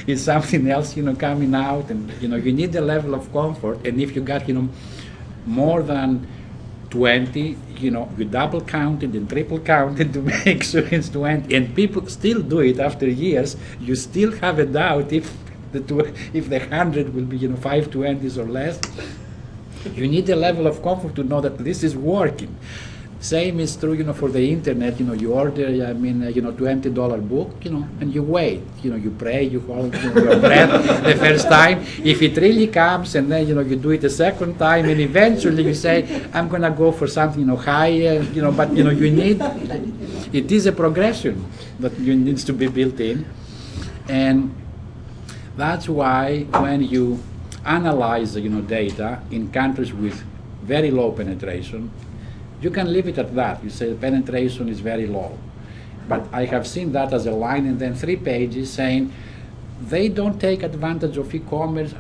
if something else coming out, and you need a level of comfort. And if you got more than 20, you double counted and triple counted to make sure it's 20, and people still do it after years. You still have a doubt if the 100 will be 5 20s or less. You need a level of comfort to know that this is working. Same is true, for the internet. You order, $20 book, and you wait. You pray, you hold your breath the first time. If it really comes, and then you do it a second time, and eventually you say, I'm gonna go for something higher. But you need. It is a progression that needs to be built in, and that's why when you analyze data in countries with very low penetration, you can leave it at that. You say the penetration is very low. But I have seen that as a line and then 3 pages saying they don't take advantage of e-commerce.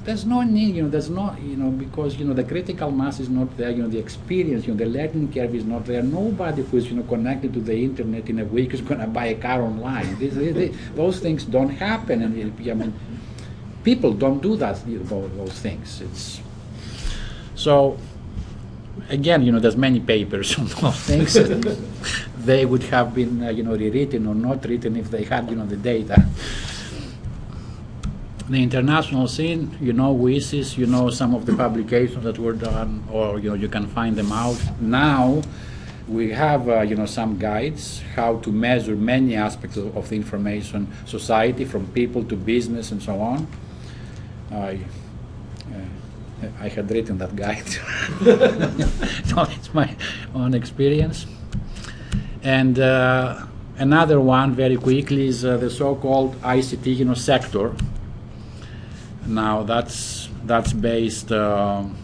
There's no need, there's no, because, the critical mass is not there, the experience, the learning curve is not there. Nobody who's, connected to the internet in a week is going to buy a car online. Those things don't happen. And people don't do that, those things. So, again, there's many papers on those things. They would have been, rewritten or not written if they had, the data. The international scene, WSIS, some of the publications that were done, or you can find them out. Now we have, some guides how to measure many aspects of the information society, from people to business and so on. I had written that guide. So it's my own experience. And another one, very quickly, is the so-called ICT, sector. Now that's based on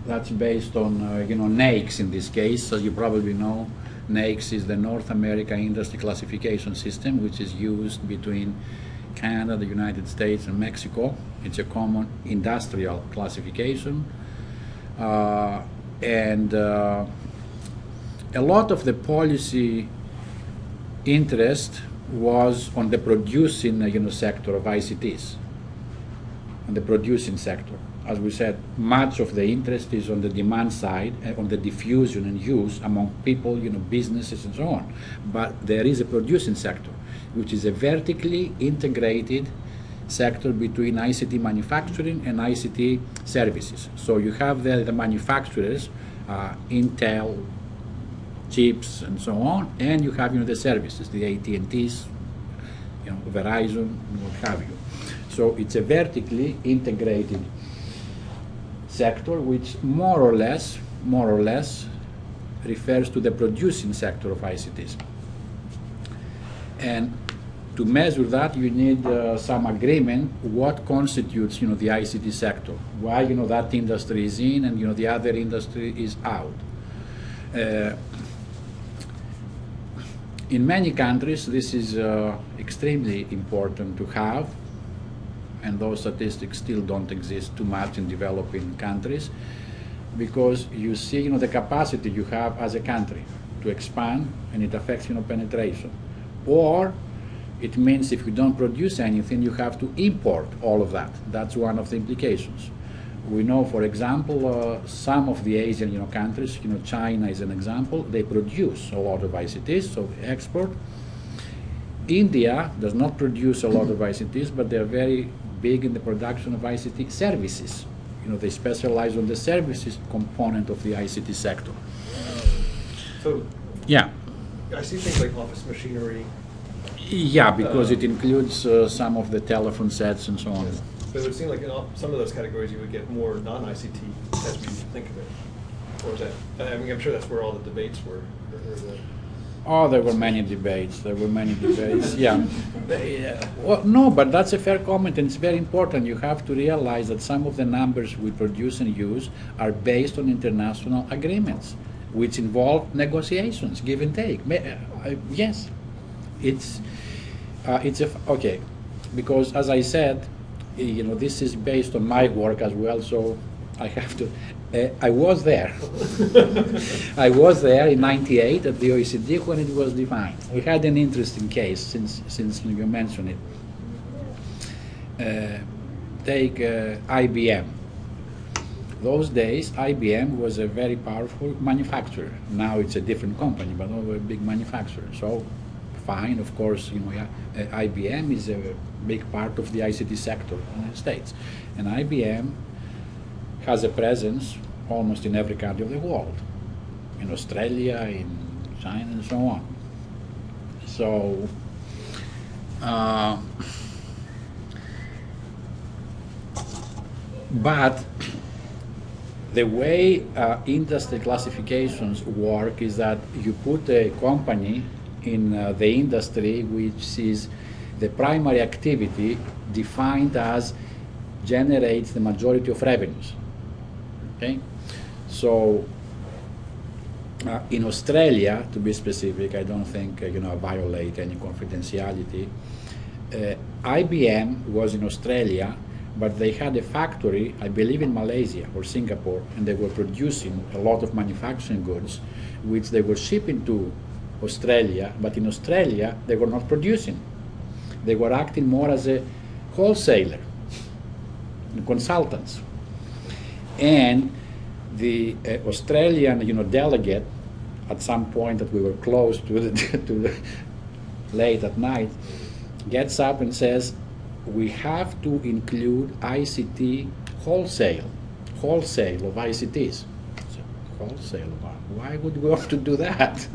NAICS in this case. As you probably know, NAICS is the North America Industry Classification System, which is used between Canada, the United States, and Mexico. It's a common industrial classification. And a lot of the policy interest was on the producing sector of ICTs, on the producing sector. As we said, much of the interest is on the demand side, on the diffusion and use among people, businesses and so on. But there is a producing sector, which is a vertically integrated sector between ICT manufacturing and ICT services. So you have the manufacturers, Intel, chips, and so on, and you have the services, the AT&Ts, Verizon, and what have you. So it's a vertically integrated sector, which more or less refers to the producing sector of ICTs. And to measure that, you need some agreement what constitutes, the ICT sector. Why, that industry is in and, the other industry is out. In many countries, this is extremely important to have, and those statistics still don't exist too much in developing countries, because you see, the capacity you have as a country to expand, and it affects, penetration. Or it means if you don't produce anything, you have to import all of that. That's one of the implications. We know, for example, some of the Asian countries, China is an example, they produce a lot of ICTs, so export. India does not produce a lot of ICTs, but they're very big in the production of ICT services. They specialize on the services component of the ICT sector. So Yeah. I see things like office machinery. Yeah, because it includes some of the telephone sets and so on. But it would seem like in some of those categories you would get more non-ICT as we think of it. Or is that, I'm sure that's where all the debates were. Oh, there were many debates. Yeah. Well, no, but that's a fair comment, and it's very important. You have to realize that some of the numbers we produce and use are based on international agreements, which involve negotiations, give and take. Yes, okay, because as I said, this is based on my work as well, so I have to. I was there. I was there in '98 at the OECD when it was defined. We had an interesting case since you mentioned it. Take IBM. Those days, IBM was a very powerful manufacturer. Now it's a different company, but a big manufacturer. So, fine, of course, IBM is a big part of the ICT sector in the United States. And IBM has a presence almost in every country of the world, in Australia, in China, and so on. So, but the way industry classifications work is that you put a company in the industry which is the primary activity defined as generates the majority of revenues. Okay, so in Australia, to be specific, I don't think I violate any confidentiality. IBM was in Australia, but they had a factory, I believe, in Malaysia or Singapore, and they were producing a lot of manufacturing goods, which they were shipping to Australia. But in Australia, they were not producing. They were acting more as a wholesaler, consultants. And the Australian, delegate, at some point that we were close to the late at night, gets up and says, we have to include ICT wholesale of ICTs. So, wholesale, why would we have to do that?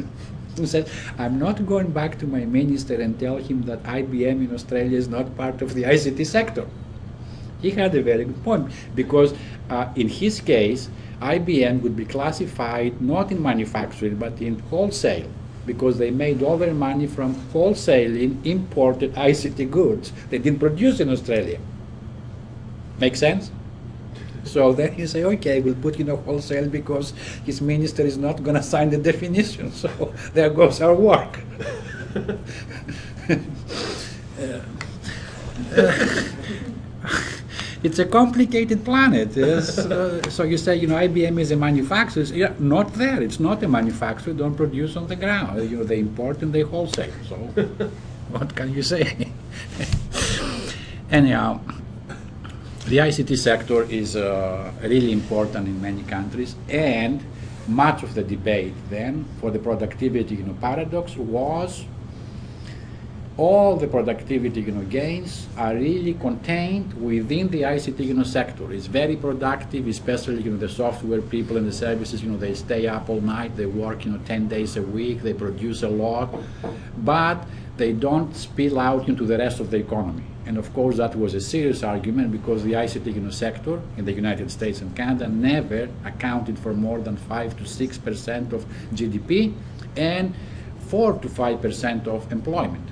He said, I'm not going back to my minister and tell him that IBM in Australia is not part of the ICT sector. He had a very good point, because in his case, IBM would be classified not in manufacturing, but in wholesale, because they made all their money from wholesaling imported ICT goods they didn't produce in Australia. Make sense? So then you say, okay, we'll put wholesale because his minister is not going to sign the definition. So there goes our work. It's a complicated planet. Yes. So you say, IBM is a manufacturer. Yeah, not there. It's not a manufacturer. Don't produce on the ground. They import and they wholesale. So what can you say? Anyhow, the ICT sector is really important in many countries, and much of the debate then for the productivity paradox was all the productivity gains are really contained within the ICT sector. It's very productive, especially the software people and the services. They stay up all night, they work 10 days a week, they produce a lot, but they don't spill out into the rest of the economy. And of course, that was a serious argument because the ICT sector in the United States and Canada never accounted for more than 5 to 6% of GDP and 4 to 5% of employment.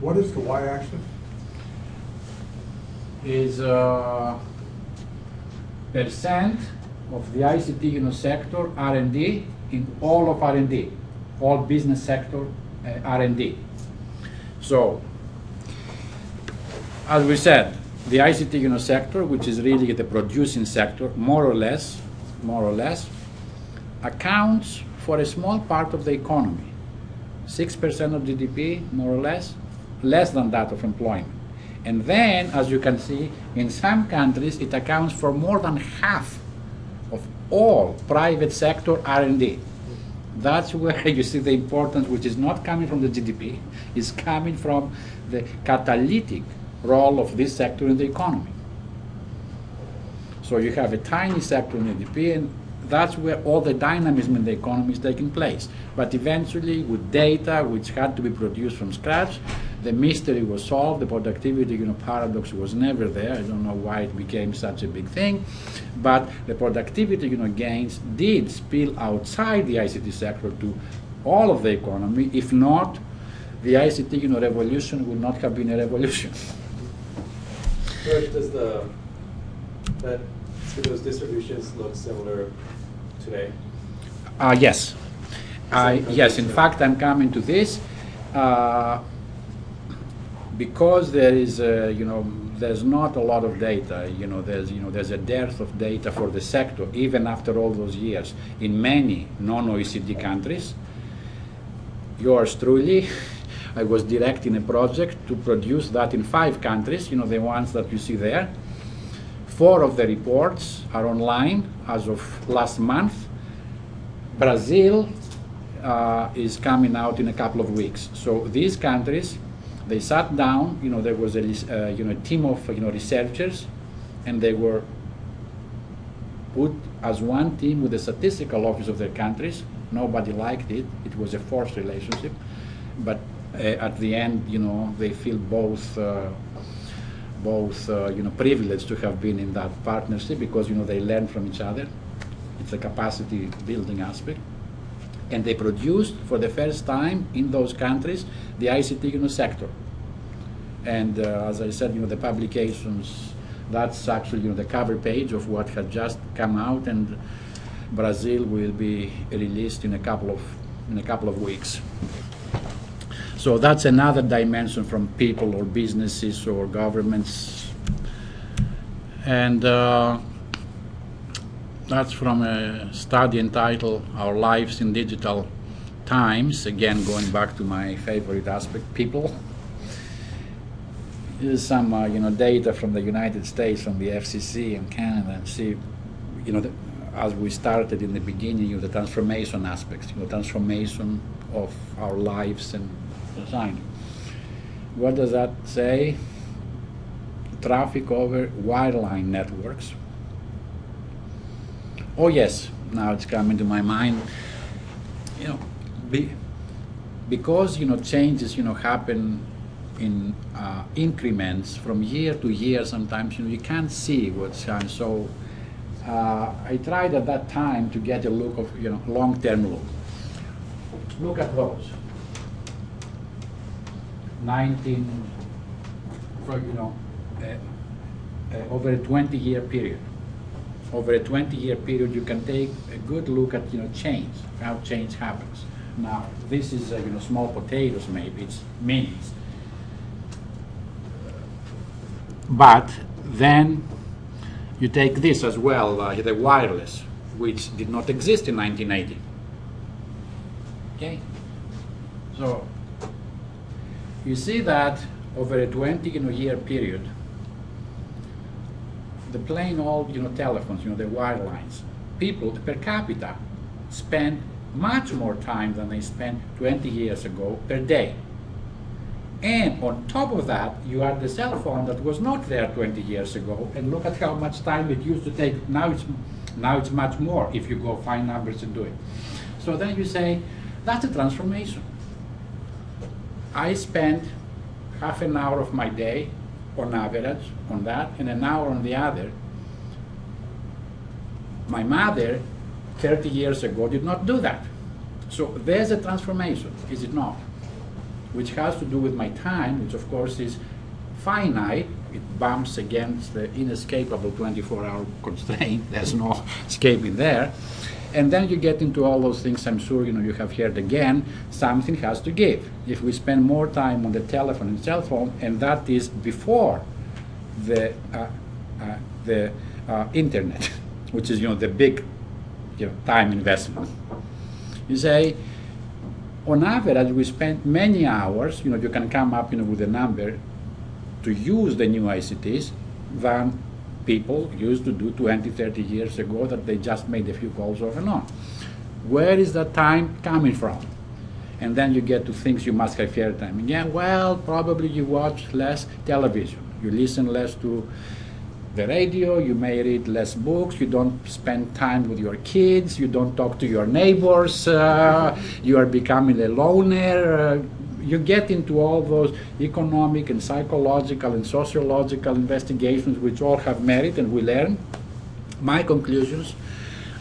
What is the y-axis? Is percent of the ICT sector R&D in all of R&D, all business sector R&D. So, as we said, the ICT sector, which is really the producing sector, more or less, accounts for a small part of the economy, 6% of GDP, more or less than that of employment. And then, as you can see, in some countries, it accounts for more than half of all private sector R&D. That's where you see the importance, which is not coming from the GDP, is coming from the catalytic role of this sector in the economy. So you have a tiny sector in the GDP, and that's where all the dynamism in the economy is taking place. But eventually, with data which had to be produced from scratch, the mystery was solved. The productivity paradox was never there. I don't know why it became such a big thing, but the productivity gains did spill outside the ICT sector to all of the economy. If not, the ICT revolution would not have been a revolution. George, do those distributions look similar today? Yes. Yes, in fact, I'm coming to this. Because there is, there's not a lot of data. There's a dearth of data for the sector, even after all those years, in many non-OECD countries. Yours truly, I was directing a project to produce that in 5 countries. The ones that you see there. 4 of the reports are online as of last month. Brazil is coming out in a couple of weeks. So these countries, they sat down, there was a team of researchers, and they were put as one team with the statistical office of their countries. Nobody liked it. It was a forced relationship. But at the end, they feel both privileged to have been in that partnership because, they learn from each other. It's a capacity building aspect. And they produced, for the first time in those countries, the ICT sector. And as I said, the publications, that's actually the cover page of what had just come out, and Brazil will be released in a couple of weeks. So that's another dimension from people or businesses or governments. And that's from a study entitled Our Lives in Digital Times. Again, going back to my favorite aspect, people. Here's some data from the United States, from the FCC and Canada, and see, as we started in the beginning, the transformation aspects, transformation of our lives and society. What does that say? Traffic over wireline networks. Oh yes, now it's coming to my mind. Because changes happen in increments from year to year. Sometimes you can't see what's happening. So I tried at that time to get a look of long-term look. Look at those. 19 for over a 20-year period. Over a 20-year period, you can take a good look at change, how change happens. Now, this is small potatoes, maybe it's minis, but then you take this as well, the wireless, which did not exist in 1980. Okay, so you see that over a 20-year period, the plain old telephones, the wirelines, people per capita spend much more time than they spent 20 years ago per day. And on top of that, you have the cell phone that was not there 20 years ago, and look at how much time it used to take. Now it's much more if you go find numbers and do it. So then you say, that's a transformation. I spend half an hour of my day on average on that, and an hour on the other. My mother, 30 years ago, did not do that. So there's a transformation, is it not? Which has to do with my time, which of course is finite. It bumps against the inescapable 24-hour constraint. There's no escaping there. And then you get into all those things, I'm sure you have heard again, something has to give. If we spend more time on the telephone and cell phone, and that is before the internet, which is the big time investment. You say, on average, we spend many hours, you can come up with a number to use the new ICTs than people used to do 20, 30 years ago that they just made a few calls off and on. Where is that time coming from? And then you get to things you must have heard time again. Well, probably you watch less television. You listen less to the radio, you may read less books, you don't spend time with your kids, you don't talk to your neighbors, you are becoming a loner. You get into all those economic and psychological and sociological investigations which all have merit, and we learn. My conclusions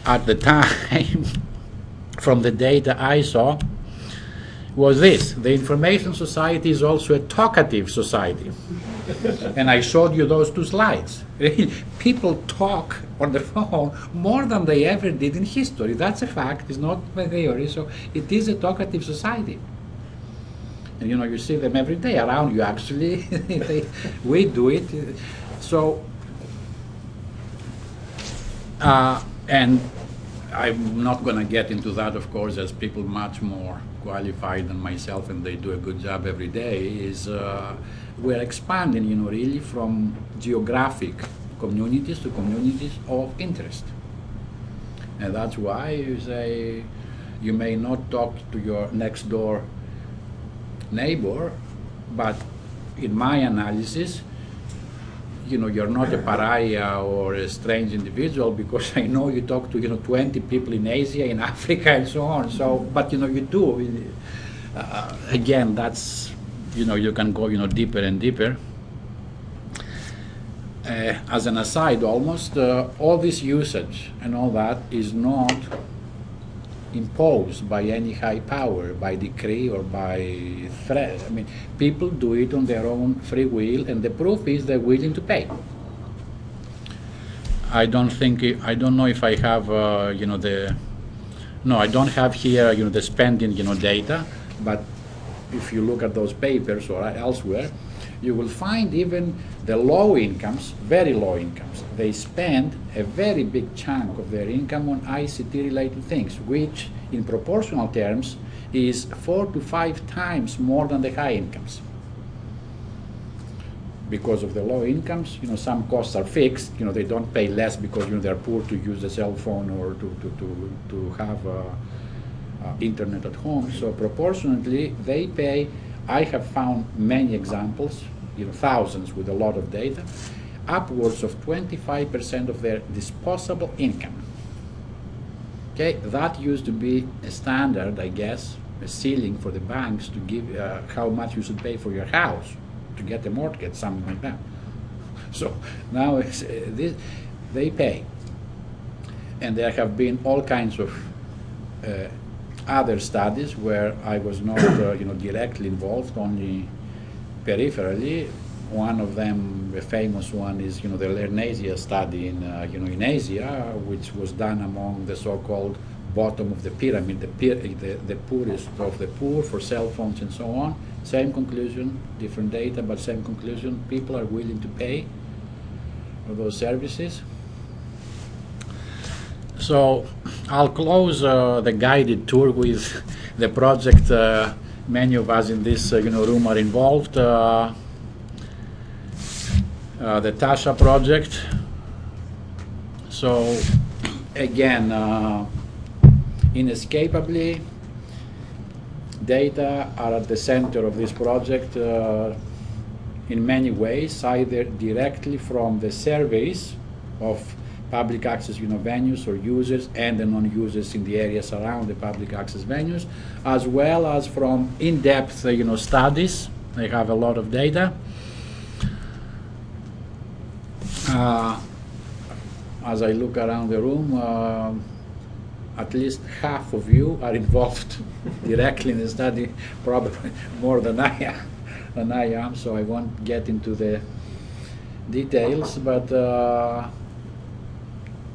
at the time from the data I saw was this: the information society is also a talkative society. And I showed you those two slides. People talk on the phone more than they ever did in history. That's a fact, it's not my theory. So it is a talkative society. And you see them every day around you, actually. We do it. So, and I'm not going to get into that, of course, as people much more qualified than myself, and they do a good job every day, is we're expanding, really from geographic communities to communities of interest. And that's why you say you may not talk to your next door neighbor, but in my analysis, you're not a pariah or a strange individual, because I know you talk to 20 people in Asia, in Africa, and so on. So, but you do. Again, that's you can go deeper and deeper. As an aside, almost all this usage and all that is not imposed by any high power, by decree or by threat. I mean, people do it on their own free will, and the proof is they're willing to pay. I don't know if I have, no, I don't have here, the spending, data, but if you look at those papers or elsewhere, you will find even the low incomes, very low incomes, they spend a very big chunk of their income on ICT-related things, which in proportional terms is 4 to 5 times more than the high incomes. Because of the low incomes, some costs are fixed. They don't pay less because they're poor to use a cell phone or to have internet at home. So proportionately, they pay. I have found many examples, thousands with a lot of data, upwards of 25% of their disposable income. Okay, that used to be a standard, I guess, a ceiling for the banks to give how much you should pay for your house to get a mortgage, something like that. So now it's, they pay. And there have been all kinds of other studies where I was not directly involved, only peripherally. One of them, a famous one, is the Lernasia study in Asia, which was done among the so-called bottom of the pyramid, the poorest of the poor, for cell phones and so on. Same conclusion, different data, but same conclusion. People are willing to pay for those services. So I'll close the guided tour with the project. Many of us in this room are involved. The TASHA project. So again, Inescapably, data are at the center of this project in many ways, either directly from the surveys of public access venues or users and the non-users in the areas around the public access venues, as well as from in-depth studies. They have a lot of data. As I look around the room, at least half of you are involved directly in the study, probably more than I am, so I won't get into the details, but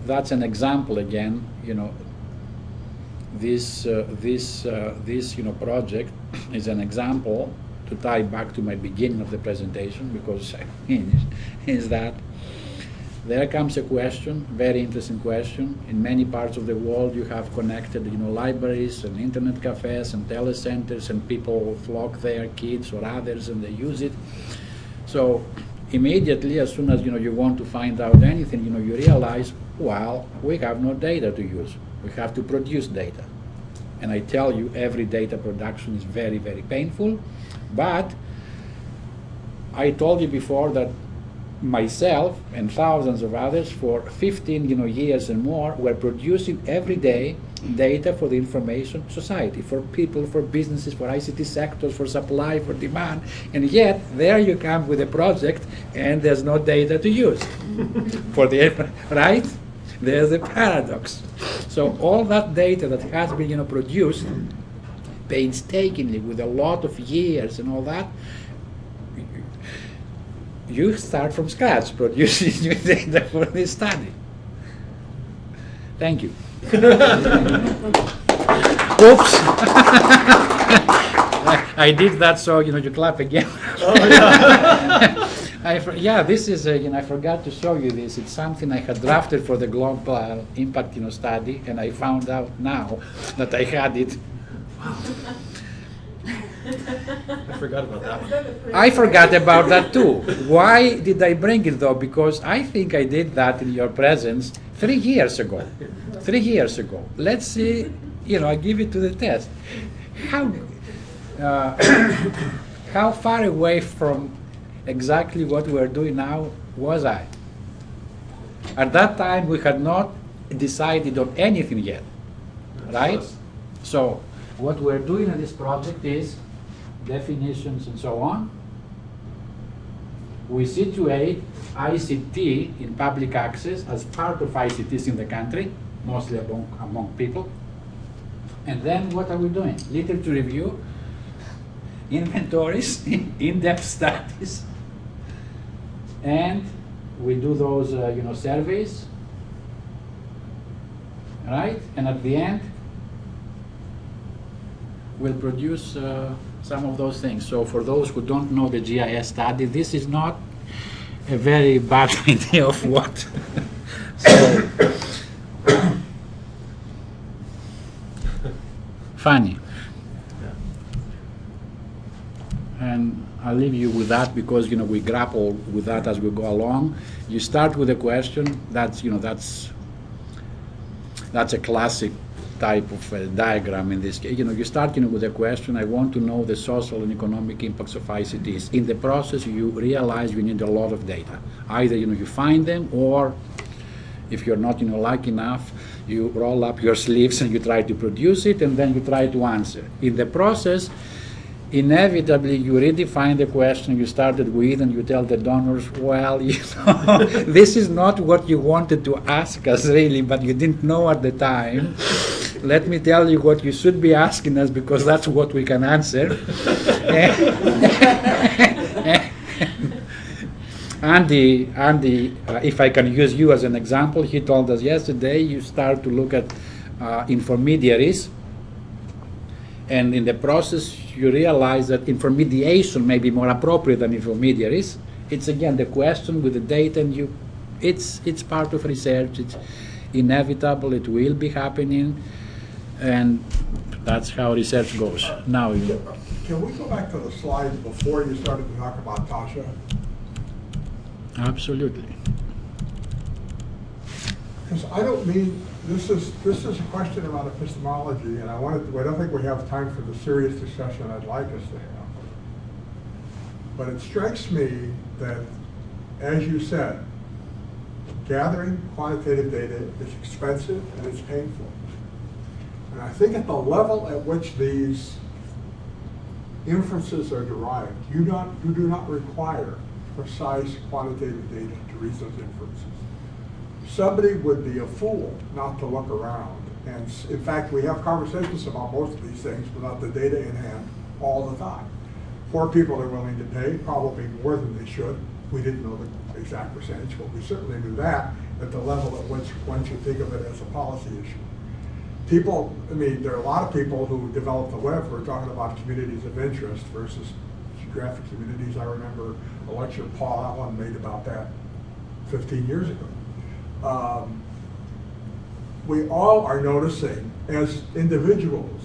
that's an example again. This project is an example to tie back to my beginning of the presentation, because is that there comes a question, very interesting question. In many parts of the world, you have connected, libraries and internet cafes and telecenters, and people flock there, kids or others, and they use it. So immediately, as soon as you want to find out anything, you realize, well, we have no data to use. We have to produce data. And I tell you, every data production is very, very painful. But I told you before that myself and thousands of others for 15 years and more were producing every day data for the information society, for people, for businesses, for ICT sectors, for supply, for demand, and yet there you come with a project and there's no data to use for the right? There's a paradox. So all that data that has been produced painstakingly with a lot of years and all that, you start from scratch producing new data for this study. Thank you. Oops. I did that, so you clap again. Yeah, this is I forgot to show you this. It's something I had drafted for the global impact study, and I found out now that I had it. I forgot about that one. I forgot about that too. Why did I bring it though? Because I think I did that in your presence 3 years ago. 3 years ago. Let's see, I give it to the test. How far away from exactly what we're doing now was I? At that time, we had not decided on anything yet, right? So what we're doing in this project is definitions and so on. We situate ICT in public access as part of ICTs in the country, mostly among people. And then what are we doing? Literature review, inventories, in-depth studies, and we do those surveys, right? And at the end, we'll produce some of those things. So for those who don't know the GIS study, this is not a very bad idea of what. So, funny. And I'll leave you with that, because we grapple with that as we go along. You start with a question. That's a classic type of diagram in this case. You start with a question. I want to know the social and economic impacts of ICTs. In the process, you realize you need a lot of data. Either you find them, or if you're not lucky enough, you roll up your sleeves and you try to produce it, and then you try to answer. In the process, inevitably you redefine the question you started with, and you tell the donors, well, this is not what you wanted to ask us really, but you didn't know at the time. Let me tell you what you should be asking us, because that's what we can answer. Andy, if I can use you as an example, he told us yesterday you start to look at intermediaries, and in the process you realize that intermediation may be more appropriate than intermediaries. It's again the question with the data, and it's part of research. It's inevitable. It will be happening, and that's how research goes. Now Can we go back to the slides before you started to talk about Tasha? Absolutely. Because I don't mean this is a question about epistemology, and I don't think we have time for the serious discussion I'd like us to have. But it strikes me that, as you said, gathering quantitative data is expensive and it's painful. And I think at the level at which these inferences are derived, you do not require precise quantitative data to reach those inferences. Somebody would be a fool not to look around. And in fact, we have conversations about most of these things without the data in hand all the time. Poor people are willing to pay, probably more than they should. We didn't know the exact percentage, but we certainly knew that at the level at which one should think of it as a policy issue. People, I mean, there are a lot of people who develop the web who are talking about communities of interest versus geographic communities. I remember a lecture Paul Allen made about that 15 years ago. We all are noticing as individuals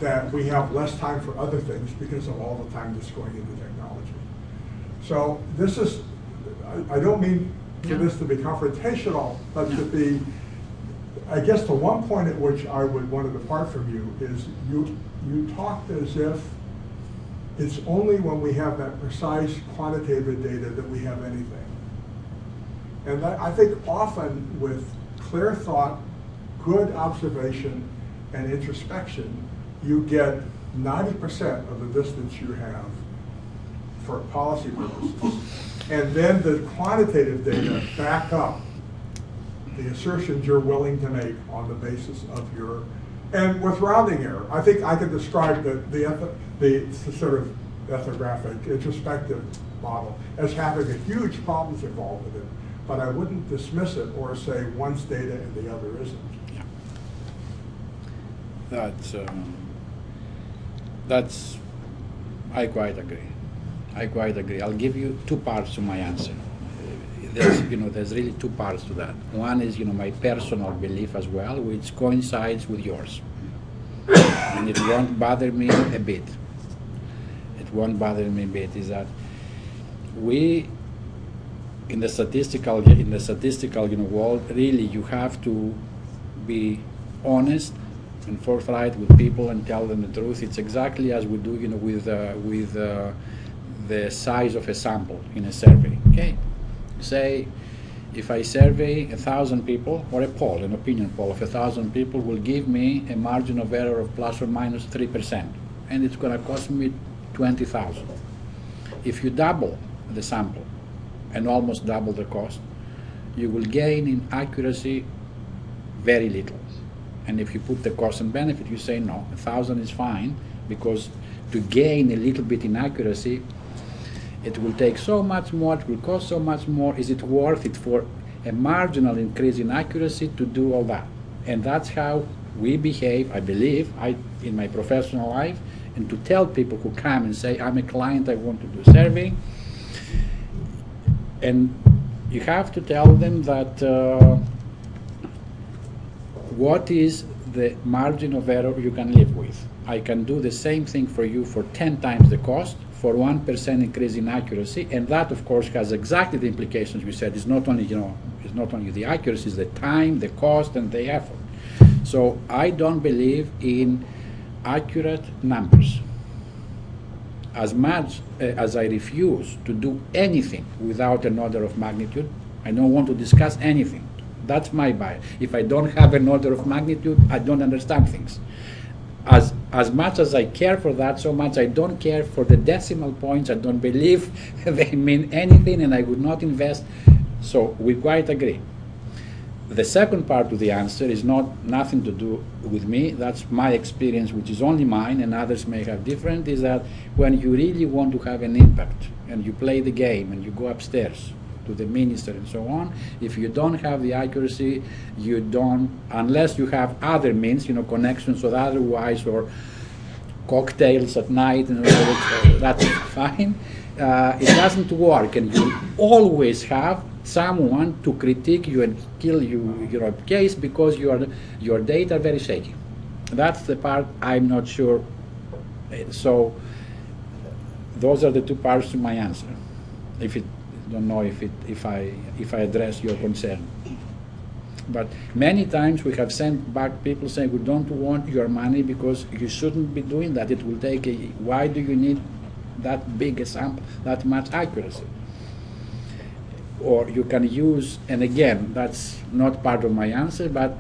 that we have less time for other things because of all the time that's going into technology. So this is, I don't mean for this to be confrontational, but to be, I guess the one point at which I would want to depart from you is you talked as if it's only when we have that precise quantitative data that we have anything. And that, I think often with clear thought, good observation, and introspection, you get 90% of the distance you have for policy purposes. And then the quantitative data back up the assertions you're willing to make on the basis of your, and with rounding error. I think I could describe the sort of ethnographic, introspective model as having a huge problems involved with it, but I wouldn't dismiss it or say one's data and the other isn't. That's, I quite agree. I quite agree. I'll give you two parts to my answer. There's really two parts to that. One is, my personal belief as well, which coincides with yours. And it won't bother me a bit. It won't bother me a bit, is that we, in the statistical world, really you have to be honest and forthright with people and tell them the truth. It's exactly as we do, with the size of a sample in a survey. Okay, say if I survey 1,000 people, or a poll, an opinion poll of 1,000 people will give me a margin of error of plus or minus 3%, and it's going to cost me 20,000. If you double the sample and almost double the cost, you will gain in accuracy very little. And if you put the cost and benefit, you say no, 1,000 is fine, because to gain a little bit in accuracy, it will take so much more, it will cost so much more. Is it worth it for a marginal increase in accuracy to do all that? And that's how we behave, I believe, in my professional life, and to tell people who come and say, I'm a client, I want to do survey. And you have to tell them that what is the margin of error you can live with. I can do the same thing for you for 10 times the cost, for 1% increase in accuracy, and that of course has exactly the implications we said. It's not only, it's not only the accuracy, it's the time, the cost, and the effort. So I don't believe in accurate numbers. As much as I refuse to do anything without an order of magnitude, I don't want to discuss anything. That's my bias. If I don't have an order of magnitude, I don't understand things. As much as I care for that, so much I don't care for the decimal points. I don't believe they mean anything, and I would not invest. So we quite agree. The second part of the answer is nothing to do with me. That's my experience, which is only mine, and others may have different, is that when you really want to have an impact, and you play the game, and you go upstairs to the minister and so on, if you don't have the accuracy, you don't, unless you have other means, connections or otherwise, or cocktails at night, and that's fine. It doesn't work, and you always have someone to critique you and kill you your case because your data are very shaky. That's the part I'm not sure. So those are the two parts to my answer. If I address your concern. But many times we have sent back people saying, we don't want your money because you shouldn't be doing that. It will take why do you need that big a sample, that much accuracy? Or you can use, and again, that's not part of my answer, but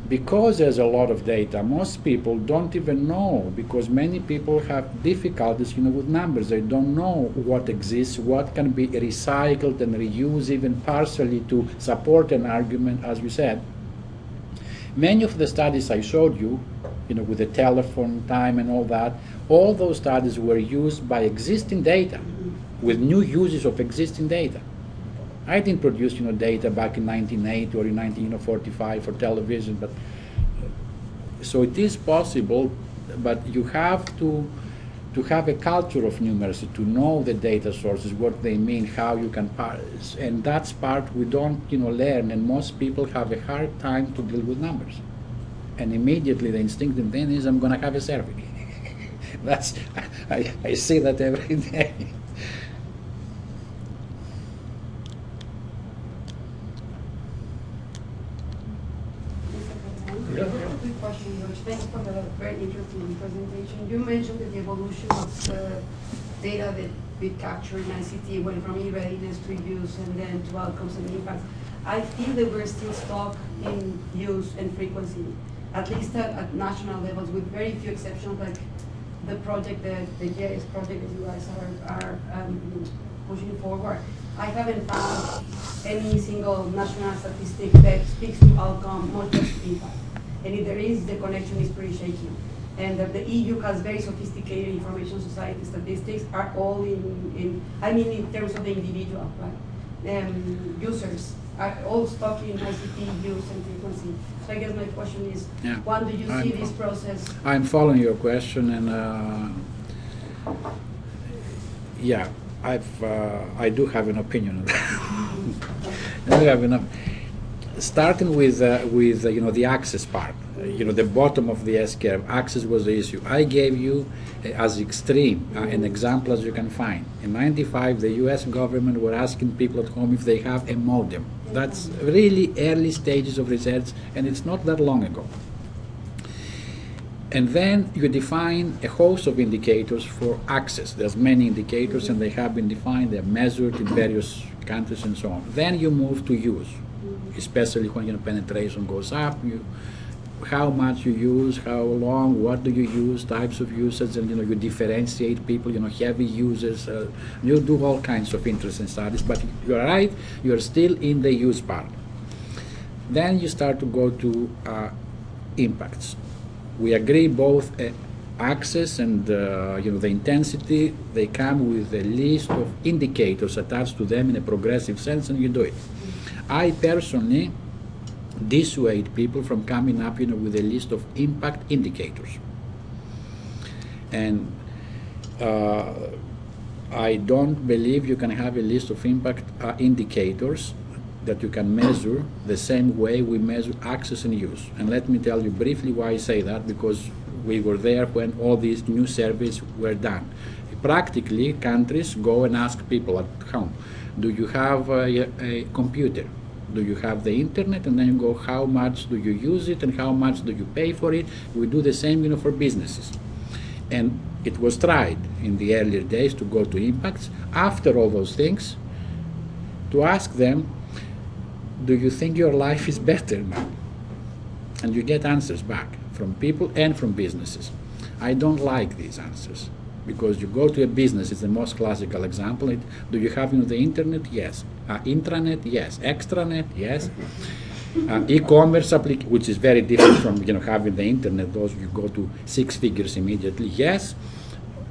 because there's a lot of data, most people don't even know, because many people have difficulties, with numbers. They don't know what exists, what can be recycled and reused even partially to support an argument, as we said. Many of the studies I showed you, with the telephone time and all that, all those studies were used by existing data, with new uses of existing data. I didn't produce, data back in 1980 or in 1945 for television, but so it is possible, but you have to have a culture of numeracy, to know the data sources, what they mean, how you can parse, and that's part we don't, learn, and most people have a hard time to deal with numbers. And immediately the instinctive then is, I'm going to have a survey. I see that every day. Quick question, George. Thanks for the very interesting presentation. You mentioned that the evolution of the data that we capture in ICT went from e-readiness to use and then to outcomes and impacts. I feel that we're still stuck in use and frequency, at least at national levels, with very few exceptions, like the project, the GIS project that you guys are pushing forward. I haven't found any single national statistic that speaks to outcome, much less impact. And if there is, the connection is pretty shaky. And that the EU has very sophisticated information society statistics are all in terms of the individual, right? Users are all stuck in ICT use and frequency. So I guess my question is, when do you see this process? I'm following your question, and yeah, I do have an opinion on that. Starting with the access part, the bottom of the S-curve, access was the issue. I gave you as extreme an example as you can find. In '95, the U.S. government were asking people at home if they have a modem. That's really early stages of research, and it's not that long ago. And then you define a host of indicators for access. There's many indicators, and they have been defined. They're measured in various countries and so on. Then you move to use, especially when penetration goes up. How much you use, how long, what do you use, types of usage, and you differentiate people. Heavy users. You do all kinds of interesting studies. But you're right. You're still in the use part. Then you start to go to impacts. We agree both access and the intensity, they come with a list of indicators attached to them in a progressive sense, and you do it. I personally dissuade people from coming up with a list of impact indicators. And I don't believe you can have a list of impact indicators that you can measure the same way we measure access and use. And let me tell you briefly why I say that, because we were there when all these new surveys were done. Practically, countries go and ask people at home, do you have a computer? Do you have the internet? And then you go, how much do you use it and how much do you pay for it? We do the same for businesses. And it was tried in the earlier days to go to impacts. After all those things, to ask them, do you think your life is better now? And you get answers back from people and from businesses. I don't like these answers, because you go to a business, it's the most classical example. Do you have the internet? Yes. Intranet? Yes. Extranet? Yes. E-commerce application, which is very different from having the internet. Those you go to 6 figures immediately. Yes.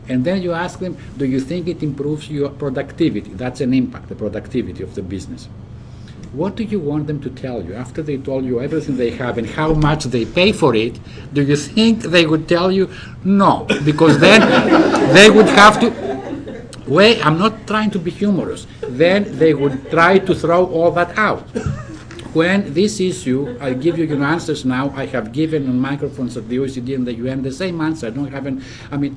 And then you ask them, do you think it improves your productivity? That's an impact, the productivity of the business. What do you want them to tell you after they told you everything they have and how much they pay for it? Do you think they would tell you no? Because then they would have to wait. I'm not trying to be humorous. Then they would try to throw all that out. when this issue, I give you your answers now, I have given on microphones at the OECD and the UN the same answer. I don't have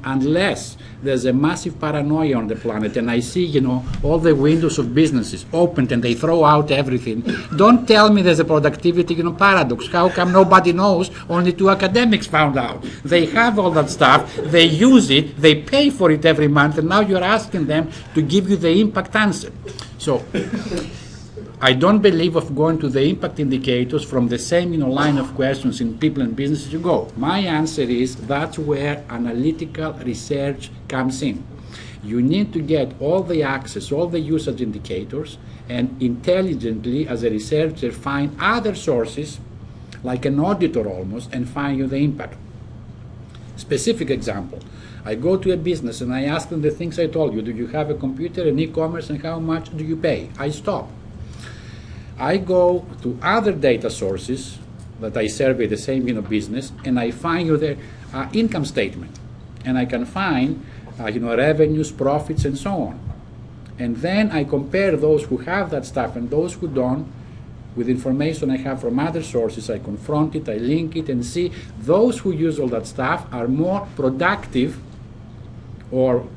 unless there's a massive paranoia on the planet and I see, all the windows of businesses opened and they throw out everything, don't tell me there's a productivity, paradox. How come nobody knows? Only 2 academics found out. They have all that stuff, they use it, they pay for it every month, and now you're asking them to give you the impact answer. So I don't believe of going to the impact indicators from the same line of questions in people and businesses you go. My answer is that's where analytical research comes in. You need to get all the access, all the usage indicators, and intelligently, as a researcher, find other sources, like an auditor almost, and find you the impact. Specific example. I go to a business and I ask them the things I told you. Do you have a computer, an e-commerce, and how much do you pay? I stop. I go to other data sources that I survey the same business, and I find you their income statement, and I can find revenues, profits, and so on. And then I compare those who have that stuff and those who don't with information I have from other sources. I confront it, I link it, and see those who use all that stuff are more productive or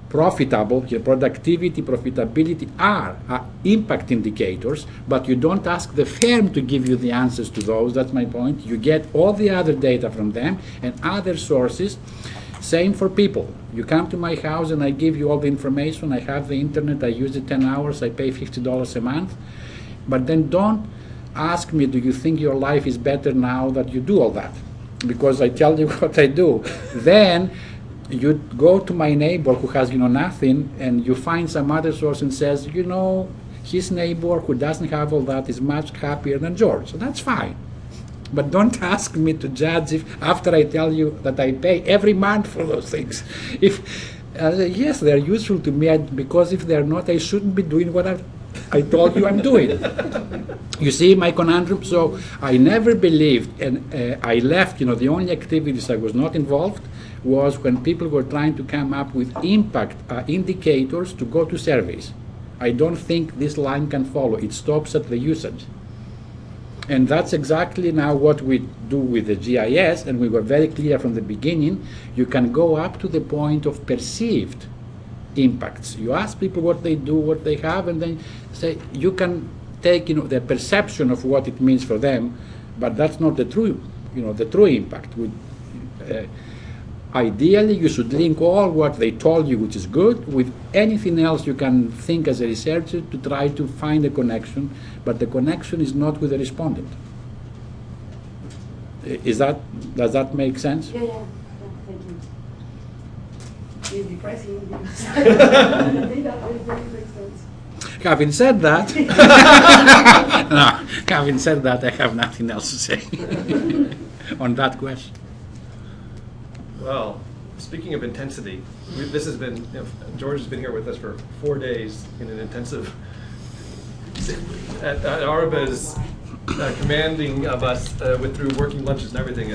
profitable. Productivity, profitability are impact indicators, but you don't ask the firm to give you the answers to those. That's my point. You get all the other data from them and other sources. Same for people. You come to my house and I give you all the information. I have the internet, I use it 10 hours, I pay $50 a month. But then don't ask me, do you think your life is better now that you do all that? Because I tell you what I do. Then you go to my neighbor who has nothing, and you find some other source and says, his neighbor who doesn't have all that is much happier than George. So that's fine. But don't ask me to judge if after I tell you that I pay every month for those things. Yes, they're useful to me, because if they're not, I shouldn't be doing what I told you I'm doing. You see my conundrum? So I never believed, and I left, the only activities I was not involved was when people were trying to come up with impact indicators to go to surveys. I don't think this line can follow. It stops at the usage. And that's exactly now what we do with the GIS, and we were very clear from the beginning. You can go up to the point of perceived impacts. You ask people what they do, what they have, and then say you can take the perception of what it means for them, but that's not the true the true impact. Ideally, you should link all what they told you, which is good, with anything else you can think as a researcher to try to find a connection, but the connection is not with the respondent. Does that make sense? Yeah, thank you. It's depressing. I think that really makes sense. Having said that, having said that, I have nothing else to say on that question. Well, speaking of intensity, this has been, George has been here with us for 4 days in an intensive, at Araba's commanding of us through working lunches and everything,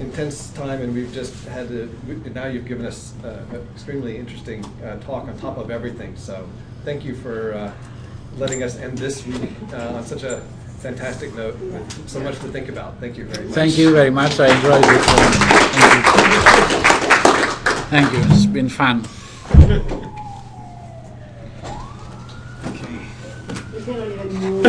intense time, and we've just had to, now you've given us an extremely interesting talk on top of everything, so thank you for letting us end this week on such a fantastic note with so much to think about. Thank you very much. Thank you very much. I enjoyed it. Thank you. It's been fun. We cannot even move.